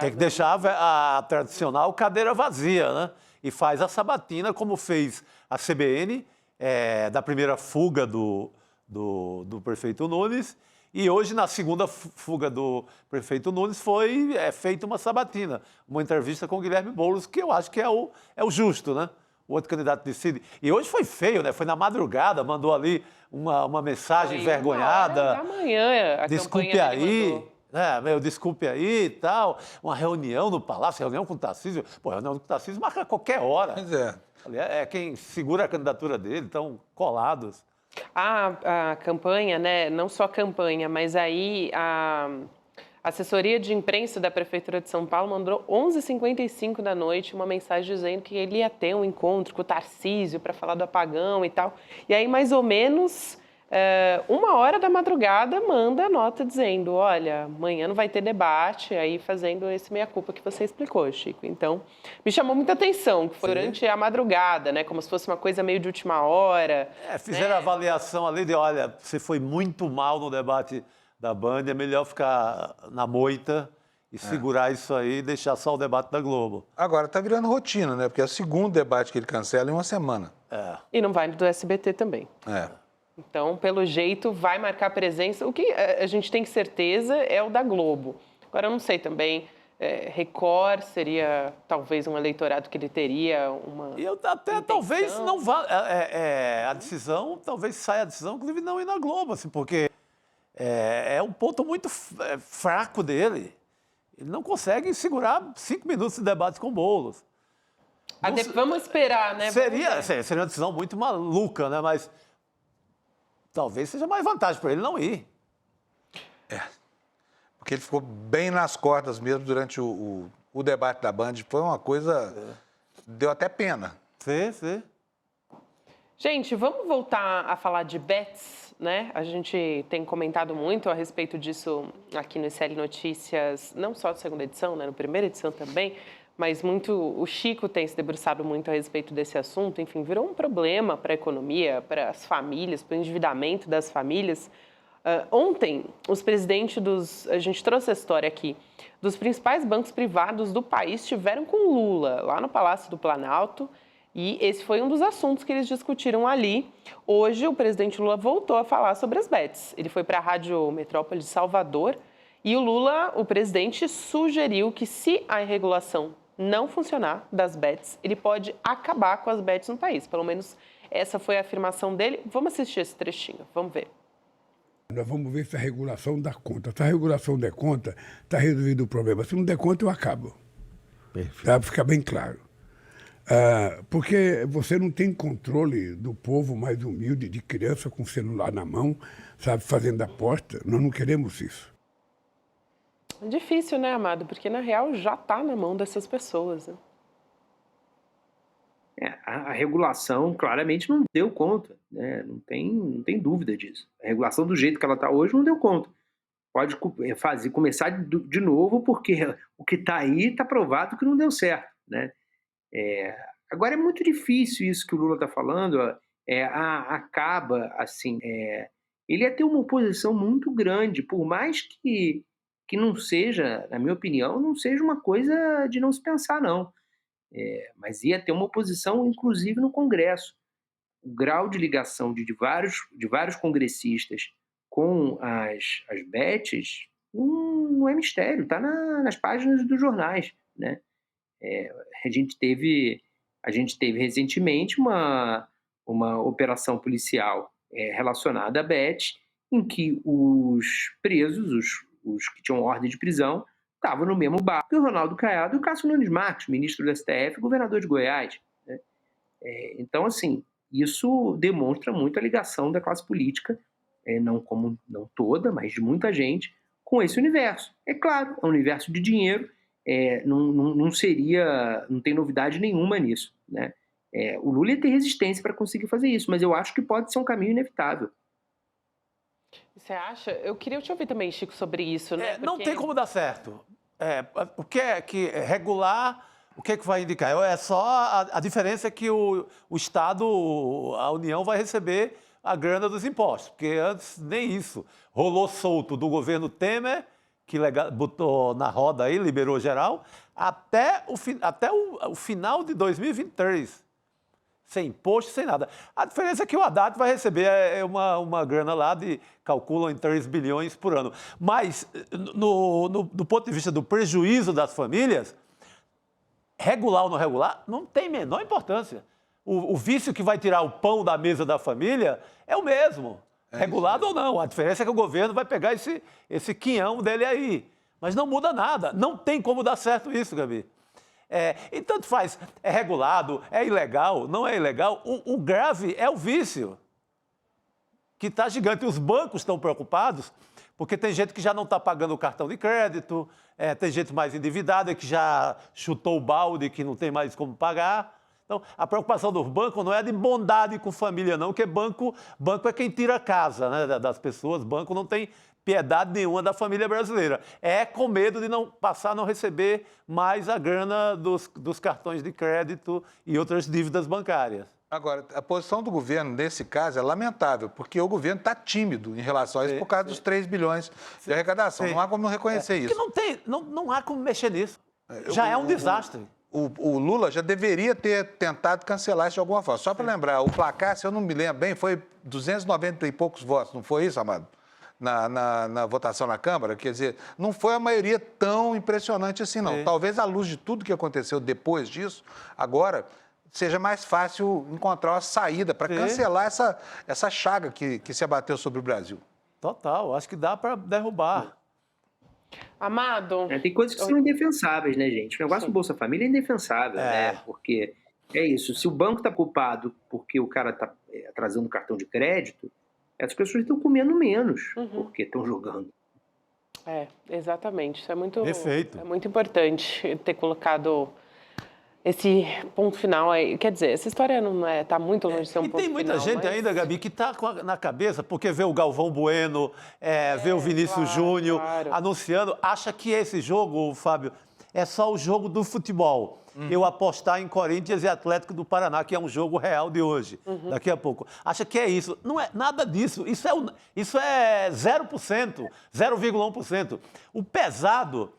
tem que deixar a tradicional cadeira vazia, né? E faz a sabatina, como fez a CBN, da primeira fuga do prefeito Nunes, e hoje, na segunda fuga do prefeito Nunes, foi feita uma sabatina, uma entrevista com o Guilherme Boulos, que eu acho que é o justo, né? O outro candidato decide. E hoje foi feio, né? Foi na madrugada, mandou ali uma mensagem envergonhada. Da manhã, a desculpe aí. Desculpe aí e tal. Uma reunião no Palácio, reunião com o Tarcísio. Pô, reunião com o Tarcísio marca a qualquer hora. Pois é. É quem segura a candidatura dele, estão colados. A campanha, né? Não só a campanha, mas aí a assessoria de imprensa da Prefeitura de São Paulo mandou 11h55 da noite uma mensagem dizendo que ele ia ter um encontro com o Tarcísio para falar do apagão e tal. E aí, mais ou menos, 1h da madrugada manda a nota dizendo, olha, amanhã não vai ter debate, aí fazendo esse meia-culpa que você explicou, Chico. Então, me chamou muita atenção, que foi durante a madrugada, né, como se fosse uma coisa meio de última hora. Fizeram a avaliação ali de, olha, você foi muito mal no debate da Band, é melhor ficar na moita e segurar isso aí e deixar só o debate da Globo. Agora, tá virando rotina, né? Porque é o segundo debate que ele cancela em uma semana. E não vai do SBT também. Então, pelo jeito, vai marcar presença. O que a gente tem certeza é o da Globo. Agora, eu não sei também, Record seria talvez um eleitorado que ele teria uma E eu até intenção. talvez não vá... a decisão, talvez saia a decisão, inclusive não ir na Globo, assim, porque é um ponto muito fraco dele. Ele não consegue segurar 5 minutos de debate com Boulos. Vamos esperar, né? Seria uma decisão muito maluca, né? Mas talvez seja mais vantagem para ele não ir. Porque ele ficou bem nas cordas mesmo durante o debate da Band. Foi uma coisa... Deu até pena. Sim. Gente, vamos voltar a falar de bets, né? A gente tem comentado muito a respeito disso aqui no SL Notícias, não só na segunda edição, né? Na primeira edição também, mas o Chico tem se debruçado muito a respeito desse assunto. Enfim, virou um problema para a economia, para as famílias, para o endividamento das famílias. Ontem, os presidentes a gente trouxe a história aqui, dos principais bancos privados do país estiveram com Lula, lá no Palácio do Planalto, e esse foi um dos assuntos que eles discutiram ali. Hoje, o presidente Lula voltou a falar sobre as bets. Ele foi para a Rádio Metrópole de Salvador e o presidente, sugeriu que se a regulação não funcionar das bets, ele pode acabar com as bets no país. Pelo menos essa foi a afirmação dele. Vamos assistir esse trechinho, vamos ver. Nós vamos ver se a regulação dá conta. Se a regulação der conta, está resolvido o problema. Se não der conta, eu acabo. Para ficar bem claro. Porque você não tem controle do povo mais humilde, de criança com celular na mão, sabe, fazendo aposta. Nós não queremos isso. É difícil, né, Amado? Porque, na real, já está na mão dessas pessoas, né? A regulação claramente não deu conta, né? Não tem dúvida disso. A regulação do jeito que ela está hoje não deu conta. Pode começar de novo, porque o que está aí está provado que não deu certo, né? Agora é muito difícil isso que o Lula está falando, acaba assim, ele ia ter uma oposição muito grande, por mais que não seja, na minha opinião, não seja uma coisa de não se pensar, não. Mas ia ter uma oposição, inclusive, no Congresso. O grau de ligação de vários congressistas com as bets não é mistério, está nas páginas dos jornais, né? A gente teve recentemente uma operação policial relacionada a bets, em que os presos, os que tinham ordem de prisão, estavam no mesmo barco que o Ronaldo Caiado e o Cássio Nunes Marques, ministro do STF e governador de Goiás, né? Então, assim, isso demonstra muito a ligação da classe política, não toda, mas de muita gente, com esse universo. É claro, é um universo de dinheiro, não tem novidade nenhuma nisso, né? O Lula ia ter resistência para conseguir fazer isso, mas eu acho que pode ser um caminho inevitável. Você acha? Eu queria te ouvir também, Chico, sobre isso, né? Não tem como dar certo. O que é que regular, o que é que vai indicar? É só a diferença é que o Estado, a União, vai receber a grana dos impostos, porque antes nem isso. Rolou solto do governo Temer, que botou na roda aí, liberou geral, até o final de 2023. Sem imposto, sem nada. A diferença é que o Haddad vai receber uma grana lá calculam em 3 bilhões por ano. Mas, do ponto de vista do prejuízo das famílias, regular ou não regular, não tem menor importância. O vício que vai tirar o pão da mesa da família é o mesmo. Regulado ou não. A diferença é que o governo vai pegar esse quinhão dele aí. Mas não muda nada. Não tem como dar certo isso, Gabi. E tanto faz, é regulado, é ilegal, não é ilegal. O grave é o vício, que está gigante. Os bancos estão preocupados, porque tem gente que já não está pagando o cartão de crédito, tem gente mais endividada que já chutou o balde, que não tem mais como pagar. Então, a preocupação dos bancos não é de bondade com família, não, porque banco é quem tira a casa, né, das pessoas. Banco não tem piedade nenhuma da família brasileira. É com medo de não passar a não receber mais a grana dos cartões de crédito e outras dívidas bancárias. Agora, a posição do governo, nesse caso, é lamentável, porque o governo está tímido em relação a isso por causa dos 3 bilhões de arrecadação. Não há como reconhecer isso. Porque não há como mexer nisso. Já é um desastre. O Lula já deveria ter tentado cancelar isso de alguma forma. Só para lembrar, o placar, se eu não me lembro bem, foi 290 e poucos votos, não foi isso, Amado? Na votação na Câmara, quer dizer, não foi a maioria tão impressionante assim, não. Talvez, à luz de tudo que aconteceu depois disso, agora seja mais fácil encontrar uma saída para cancelar essa chaga que se abateu sobre o Brasil. Total, acho que dá para derrubar. Amado. Tem coisas que são indefensáveis, né, gente? O negócio do Bolsa Família é indefensável, né? Porque é isso, se o banco está culpado porque o cara está atrasando o cartão de crédito, essas pessoas estão comendo menos porque estão jogando. Exatamente. Isso é muito, Perfeito. É muito importante ter colocado esse ponto final aí. Quer dizer, essa história não está muito longe de ser um ponto final. E tem muita gente ainda, Gabi, que está na cabeça, porque vê o Galvão Bueno, vê o Vinícius Júnior anunciando, acha que esse jogo, Fábio, é só o jogo do futebol. Eu apostar em Corinthians e Atlético do Paraná, que é um jogo real de hoje, daqui a pouco. Acha que é isso. Não é nada disso. Isso é 0%, 0,1%. O pesado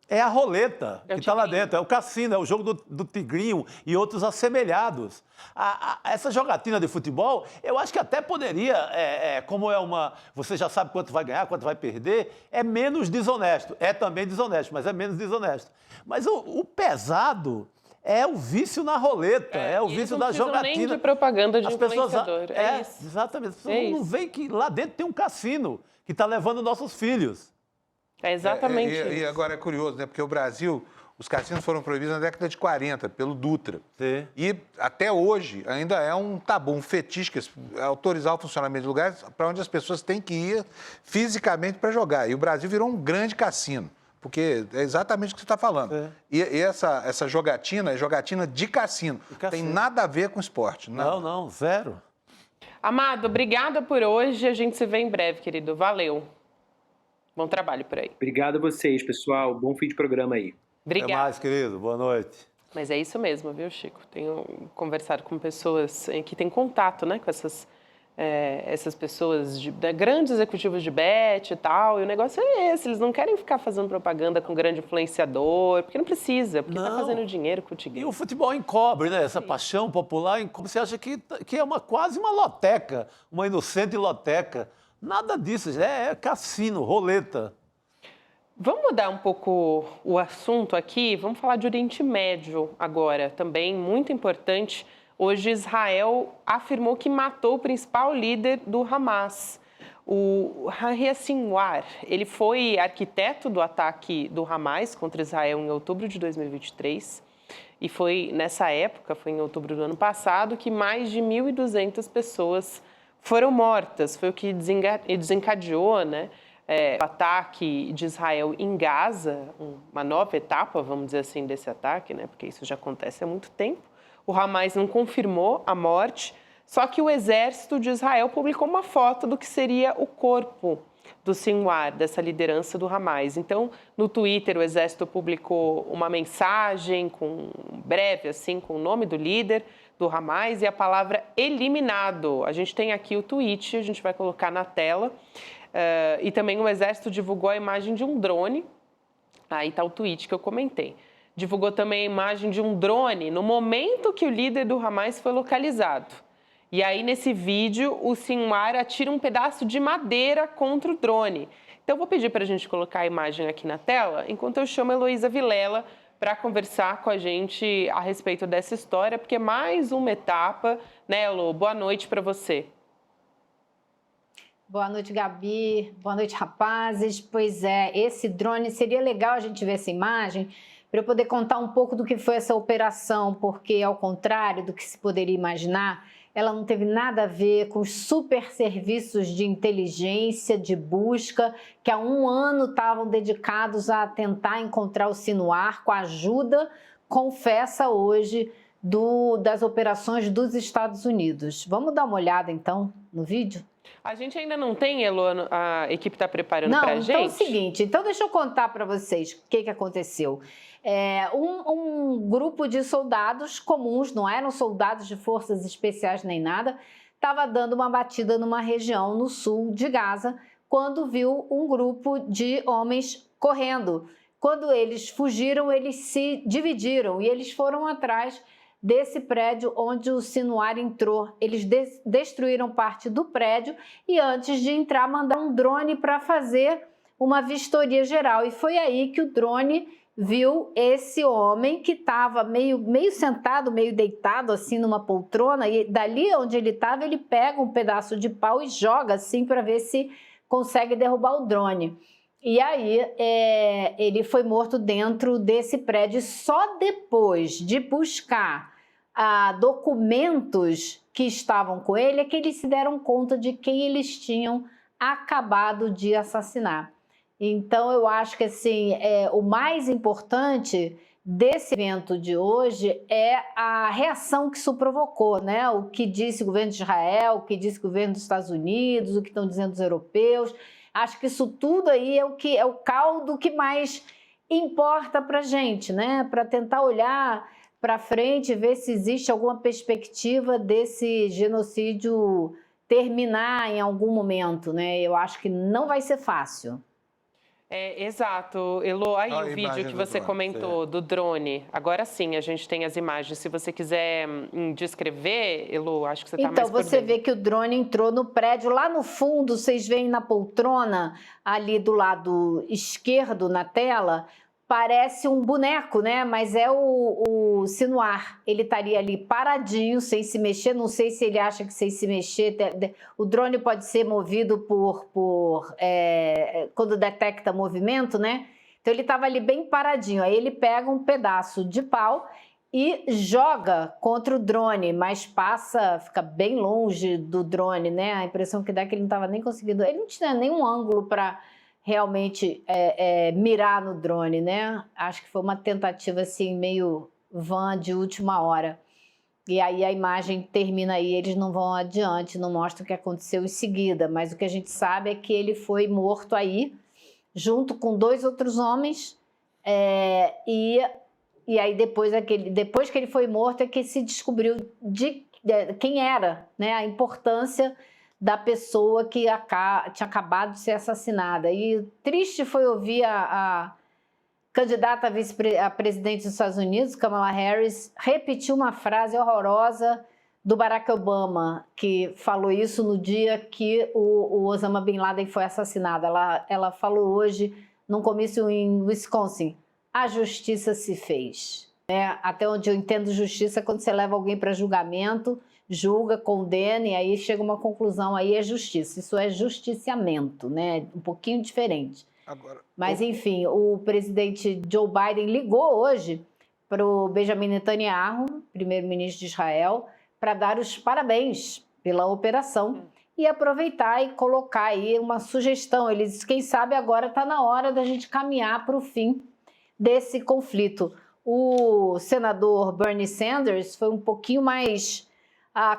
é a roleta que está lá dentro, é o cassino, é o jogo do Tigrinho e outros assemelhados. Essa jogatina de futebol, eu acho que até poderia, como é você já sabe quanto vai ganhar, quanto vai perder, é menos desonesto. É também desonesto, mas é menos desonesto. Mas o pesado é o vício na roleta, é o vício da jogatina. Nem de propaganda de influenciador. É isso. Exatamente. As pessoas não veem que lá dentro tem um cassino que está levando nossos filhos. É exatamente isso. E agora é curioso, né? Porque o Brasil, os cassinos foram proibidos na década de 40, pelo Dutra. Sim. E até hoje ainda é um tabu, um fetiche, autorizar o funcionamento de lugares para onde as pessoas têm que ir fisicamente para jogar. E o Brasil virou um grande cassino, porque é exatamente o que você está falando. E essa jogatina é jogatina de cassino. Tem nada a ver com esporte. Nada. Não, zero. Amado, obrigada por hoje. A gente se vê em breve, querido. Valeu. Bom trabalho por aí. Obrigado a vocês, pessoal. Bom fim de programa aí. Obrigada. Até mais, querido. Boa noite. Mas é isso mesmo, viu, Chico? Tenho conversado com pessoas que têm contato, né, com essas pessoas, grandes executivos de bet e tal, e o negócio é esse, eles não querem ficar fazendo propaganda com grande influenciador, porque não precisa, porque está fazendo dinheiro com o Tigrinho. E o futebol encobre, né? Essa paixão popular, você acha que é quase uma loteca, uma inocente loteca. Nada disso, é cassino, roleta. Vamos mudar um pouco o assunto aqui, vamos falar de Oriente Médio agora, também muito importante. Hoje Israel afirmou que matou o principal líder do Hamas, o Yahya Sinwar. Ele foi arquiteto do ataque do Hamas contra Israel em outubro de 2023 e foi nessa época, foi em outubro do ano passado, que mais de 1.200 pessoas foram mortas. Foi o que desencadeou, né, o ataque de Israel em Gaza, uma nova etapa, vamos dizer assim, desse ataque, né, porque isso já acontece há muito tempo. O Hamas não confirmou a morte, só que o exército de Israel publicou uma foto do que seria o corpo do Sinwar, dessa liderança do Hamas. Então, no Twitter, o exército publicou uma mensagem breve, assim, com o nome do líder do Hamas e a palavra eliminado. A gente tem aqui o tweet, a gente vai colocar na tela. E também o exército divulgou a imagem de um drone. Aí está o tweet que eu comentei. Divulgou também a imagem de um drone no momento que o líder do Hamas foi localizado. E aí, nesse vídeo, o Sinwar atira um pedaço de madeira contra o drone. Então, eu vou pedir para a gente colocar a imagem aqui na tela, enquanto eu chamo a Heloísa Vilela para conversar com a gente a respeito dessa história, porque é mais uma etapa, né, Elo? Boa noite para você. Boa noite, Gabi. Boa noite, rapazes. Pois é, esse drone, seria legal a gente ver essa imagem para eu poder contar um pouco do que foi essa operação, porque, ao contrário do que se poderia imaginar, ela não teve nada a ver com os super serviços de inteligência, de busca, que há um ano estavam dedicados a tentar encontrar o Sinwar com a ajuda, confessa hoje, das operações dos Estados Unidos. Vamos dar uma olhada, então, no vídeo? A gente ainda não tem, Elo, a equipe está preparando para a gente? Não, então é o seguinte, então deixa eu contar para vocês o que aconteceu. Um grupo de soldados comuns, não eram soldados de forças especiais nem nada, estava dando uma batida numa região no sul de Gaza, quando viu um grupo de homens correndo. Quando eles fugiram, eles se dividiram e eles foram atrás desse prédio onde o Sinwar entrou. Eles destruíram parte do prédio e antes de entrar mandaram um drone para fazer uma vistoria geral. E foi aí que o drone viu esse homem que estava meio sentado, meio deitado assim numa poltrona, e dali onde ele estava ele pega um pedaço de pau e joga assim para ver se consegue derrubar o drone. E aí ele foi morto dentro desse prédio. Só depois de buscar documentos que estavam com ele é que eles se deram conta de quem eles tinham acabado de assassinar. Então eu acho que assim, o mais importante desse evento de hoje é a reação que isso provocou, né? O que disse o governo de Israel, o que disse o governo dos Estados Unidos, o que estão dizendo os europeus. Acho que isso tudo aí é o caldo que mais importa para a gente, né? Para tentar olhar para frente e ver se existe alguma perspectiva desse genocídio terminar em algum momento, né? Eu acho que não vai ser fácil. Exato. Elo, aí o vídeo que você comentou do drone. Agora sim, a gente tem as imagens. Se você quiser descrever, Elo, acho que você está mais por Então, você dentro. vê que o drone entrou no prédio. Lá no fundo, vocês veem na poltrona, ali do lado esquerdo na tela, parece um boneco, né? Mas é o Sinwar. Ele estaria ali paradinho, sem se mexer. Não sei se ele acha que sem se mexer... O drone pode ser movido quando detecta movimento, né? Então ele estava ali bem paradinho. Aí ele pega um pedaço de pau e joga contra o drone, mas fica bem longe do drone, né? A impressão que dá é que ele não estava nem conseguindo... Ele não tinha nenhum ângulo para realmente mirar no drone, né? Acho que foi uma tentativa assim meio vã de última hora. E aí a imagem termina aí, eles não vão adiante, não mostram o que aconteceu em seguida, mas o que a gente sabe é que ele foi morto aí, junto com 2 outros homens, e aí depois que ele foi morto é que se descobriu quem era, né? A importância da pessoa que tinha acabado de ser assassinada. E triste foi ouvir a candidata a presidente dos Estados Unidos, Kamala Harris, repetir uma frase horrorosa do Barack Obama, que falou isso no dia que o Osama Bin Laden foi assassinado. Ela falou hoje, num comício em Wisconsin, a justiça se fez. Até onde eu entendo justiça, quando você leva alguém para julgamento, julga, condena e aí chega uma conclusão, aí é justiça. Isso é justiciamento, né? Um pouquinho diferente. Mas, enfim, o presidente Joe Biden ligou hoje para o Benjamin Netanyahu, primeiro-ministro de Israel, para dar os parabéns pela operação e aproveitar e colocar aí uma sugestão. Ele disse, quem sabe agora está na hora da gente caminhar para o fim desse conflito. O senador Bernie Sanders foi um pouquinho mais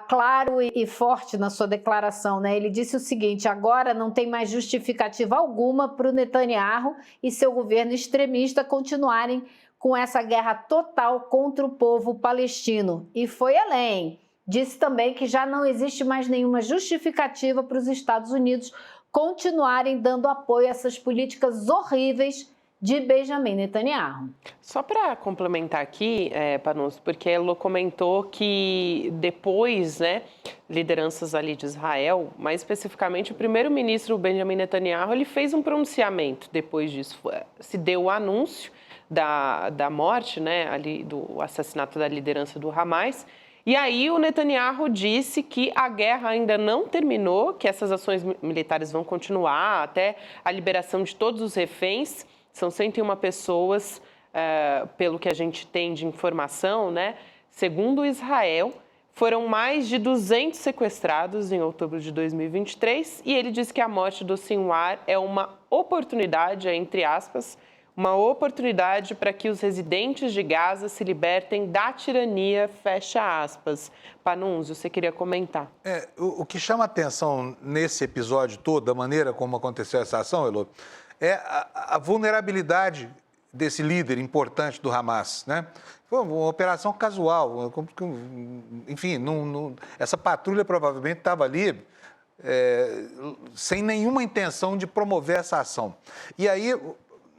claro e forte na sua declaração, né? Ele disse o seguinte, agora não tem mais justificativa alguma para o Netanyahu e seu governo extremista continuarem com essa guerra total contra o povo palestino. E foi além. Disse também que já não existe mais nenhuma justificativa para os Estados Unidos continuarem dando apoio a essas políticas horríveis de Benjamin Netanyahu. Só para complementar aqui, Panunzio, porque ela comentou que depois, né, lideranças ali de Israel, mais especificamente o primeiro-ministro Benjamin Netanyahu, ele fez um pronunciamento depois disso. Se deu o anúncio da morte, né, ali do assassinato da liderança do Hamas. E aí o Netanyahu disse que a guerra ainda não terminou, que essas ações militares vão continuar até a liberação de todos os reféns. São 101 pessoas, pelo que a gente tem de informação, né? Segundo Israel, foram mais de 200 sequestrados em outubro de 2023 e ele disse que a morte do Sinwar é uma oportunidade, entre aspas, uma oportunidade para que os residentes de Gaza se libertem da tirania, fecha aspas. Panunzio, você queria comentar? O que chama atenção nesse episódio todo, da maneira como aconteceu essa ação, Elô, é a vulnerabilidade desse líder importante do Hamas, né? Foi uma operação casual, enfim, essa patrulha provavelmente estava ali sem nenhuma intenção de promover essa ação. E aí,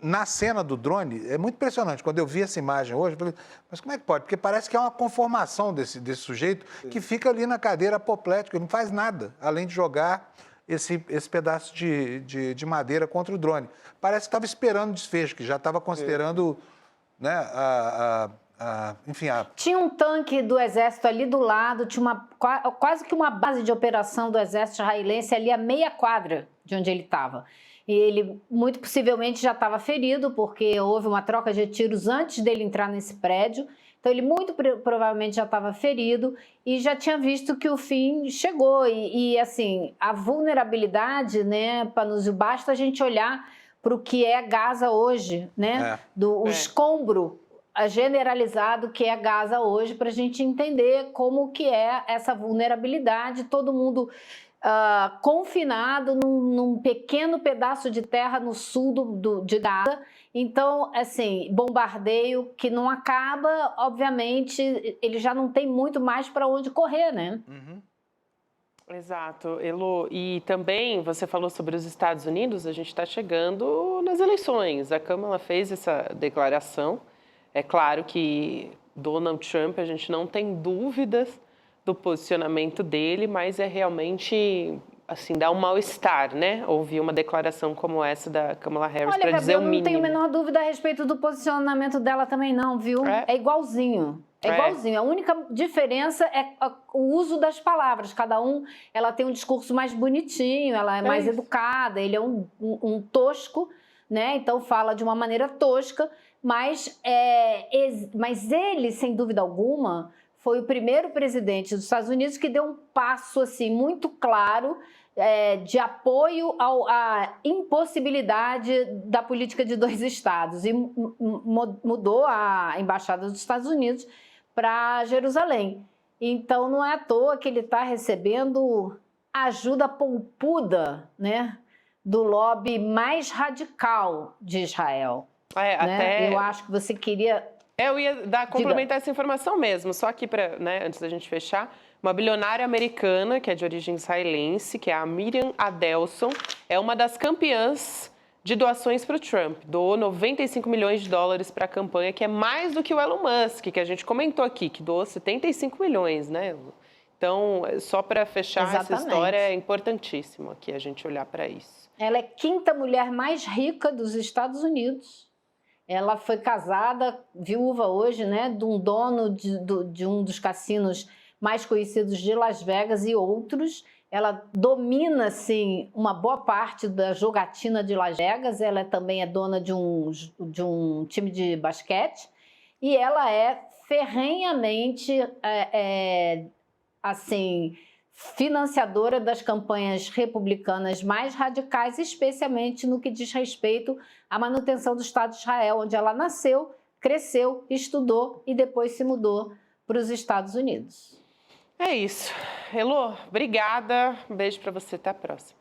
na cena do drone, é muito impressionante. Quando eu vi essa imagem hoje, eu falei, mas como é que pode? Porque parece que é uma conformação desse sujeito que fica ali na cadeira apoplética, não faz nada, além de jogar esse pedaço de madeira contra o drone. Parece que estava esperando o desfecho, que já estava considerando, né, enfim... Tinha um tanque do exército ali do lado, tinha quase que uma base de operação do exército israelense ali a meia quadra de onde ele estava. E ele, muito possivelmente, já estava ferido, porque houve uma troca de tiros antes dele entrar nesse prédio. Então, ele muito provavelmente já estava ferido e já tinha visto que o fim chegou. E assim, a vulnerabilidade, né, Panunzio, basta a gente olhar para o que é Gaza hoje, né? O escombro generalizado que é Gaza hoje, para a gente entender como que é essa vulnerabilidade. Todo mundo confinado num pequeno pedaço de terra no sul de Gaza. Então, assim, bombardeio que não acaba, obviamente, ele já não tem muito mais para onde correr, né? Uhum. Exato, Elô. E também você falou sobre os Estados Unidos, a gente está chegando nas eleições. A Câmara fez essa declaração. É claro que Donald Trump, a gente não tem dúvidas do posicionamento dele, mas é realmente, assim, dá um mal-estar, né? Ouvir uma declaração como essa da Kamala Harris para dizer o mínimo. Eu não tenho a menor dúvida a respeito do posicionamento dela também não, viu? É igualzinho. É igualzinho. A única diferença é o uso das palavras. Cada ela tem um discurso mais bonitinho, ela é mais educada, ele é um tosco, né? Então fala de uma maneira tosca, mas ele, sem dúvida alguma, foi o primeiro presidente dos Estados Unidos que deu um passo assim, muito claro de apoio à impossibilidade da política de dois estados e mudou a embaixada dos Estados Unidos para Jerusalém. Então, não é à toa que ele está recebendo ajuda pompuda, né, do lobby mais radical de Israel. Né? Eu acho que você queria... Eu ia complementar essa informação mesmo, só aqui para, né, antes da gente fechar, uma bilionária americana, que é de origem israelense, que é a Miriam Adelson, é uma das campeãs de doações para o Trump. Doou 95 milhões de dólares para a campanha, que é mais do que o Elon Musk, que a gente comentou aqui, que doou 75 milhões, né? Então, só para fechar essa história, é importantíssimo aqui a gente olhar para isso. Ela é a quinta mulher mais rica dos Estados Unidos. Ela foi casada, viúva hoje, né, de um dono de um dos cassinos mais conhecidos de Las Vegas e outros. Ela domina, assim, uma boa parte da jogatina de Las Vegas. Ela também é dona de um time de basquete. E ela é ferrenhamente, assim, financiadora das campanhas republicanas mais radicais, especialmente no que diz respeito à manutenção do Estado de Israel, onde ela nasceu, cresceu, estudou e depois se mudou para os Estados Unidos. É isso. Elô, obrigada. Um beijo para você. Até a próxima.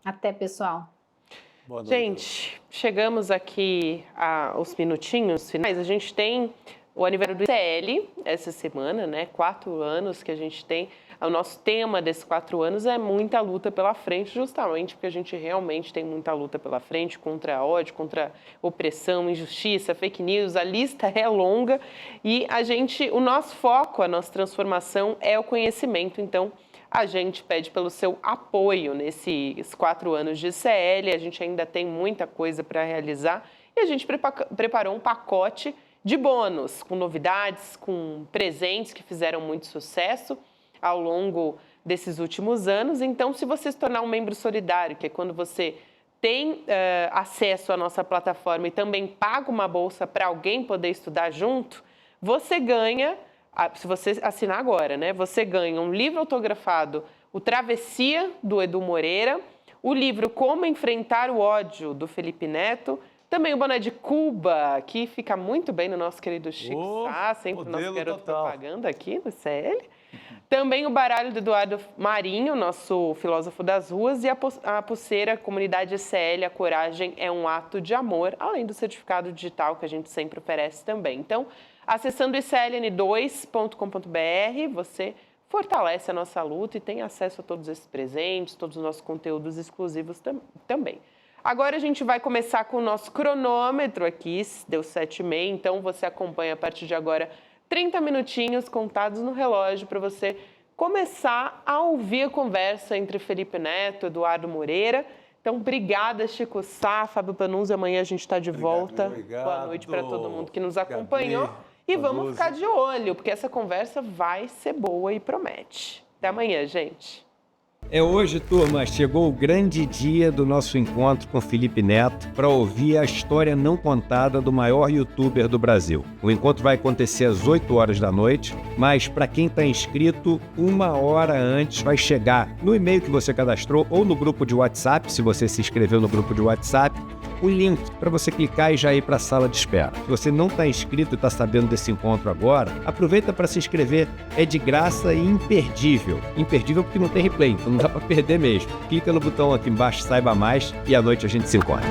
Até, pessoal. Boa noite. Gente, chegamos aqui aos minutinhos finais. A gente tem o aniversário do ICL essa semana, né? 4 anos que a gente tem. O nosso tema desses 4 anos é muita luta pela frente, justamente porque a gente realmente tem muita luta pela frente contra a ódio, contra a opressão, injustiça, fake news. A lista é longa e o nosso foco, a nossa transformação é o conhecimento. Então, a gente pede pelo seu apoio nesses 4 anos de ICL. A gente ainda tem muita coisa para realizar e a gente preparou um pacote de bônus, com novidades, com presentes que fizeram muito sucesso ao longo desses últimos anos. Então, se você se tornar um membro solidário, que é quando você tem acesso à nossa plataforma e também paga uma bolsa para alguém poder estudar junto, você ganha, se você assinar agora, né? Você ganha um livro autografado, o Travessia, do Edu Moreira, o livro Como Enfrentar o Ódio, do Felipe Neto, Também o boné de Cuba, que fica muito bem no nosso querido Chico Sá, sempre o nosso garoto propaganda aqui no CL. Também o baralho do Eduardo Marinho, nosso filósofo das ruas, e a pulseira Comunidade CL, a coragem é um ato de amor, além do certificado digital que a gente sempre oferece também. Então, acessando icln2.com.br, você fortalece a nossa luta e tem acesso a todos esses presentes, todos os nossos conteúdos exclusivos também. Agora a gente vai começar com o nosso cronômetro aqui, deu 7h30, então você acompanha a partir de agora 30 minutinhos contados no relógio para você começar a ouvir a conversa entre Felipe Neto e Eduardo Moreira. Então, obrigada, Chico Sá, Fábio Panunzi, amanhã a gente está de volta. Obrigado. Boa noite para todo mundo que nos acompanhou. E vamos ficar de olho, porque essa conversa vai ser boa e promete. Até amanhã, gente. Hoje, turma, chegou o grande dia do nosso encontro com Felipe Neto para ouvir a história não contada do maior youtuber do Brasil. O encontro vai acontecer às 8 horas da noite, mas para quem está inscrito, 1 hora antes vai chegar no e-mail que você cadastrou ou no grupo de WhatsApp, se você se inscreveu no grupo de WhatsApp, o link para você clicar e já ir para a sala de espera. Se você não está inscrito e está sabendo desse encontro agora, aproveita para se inscrever. É de graça e imperdível. Imperdível porque não tem replay, então não dá para perder mesmo. Clica no botão aqui embaixo, saiba mais, e à noite a gente se encontra.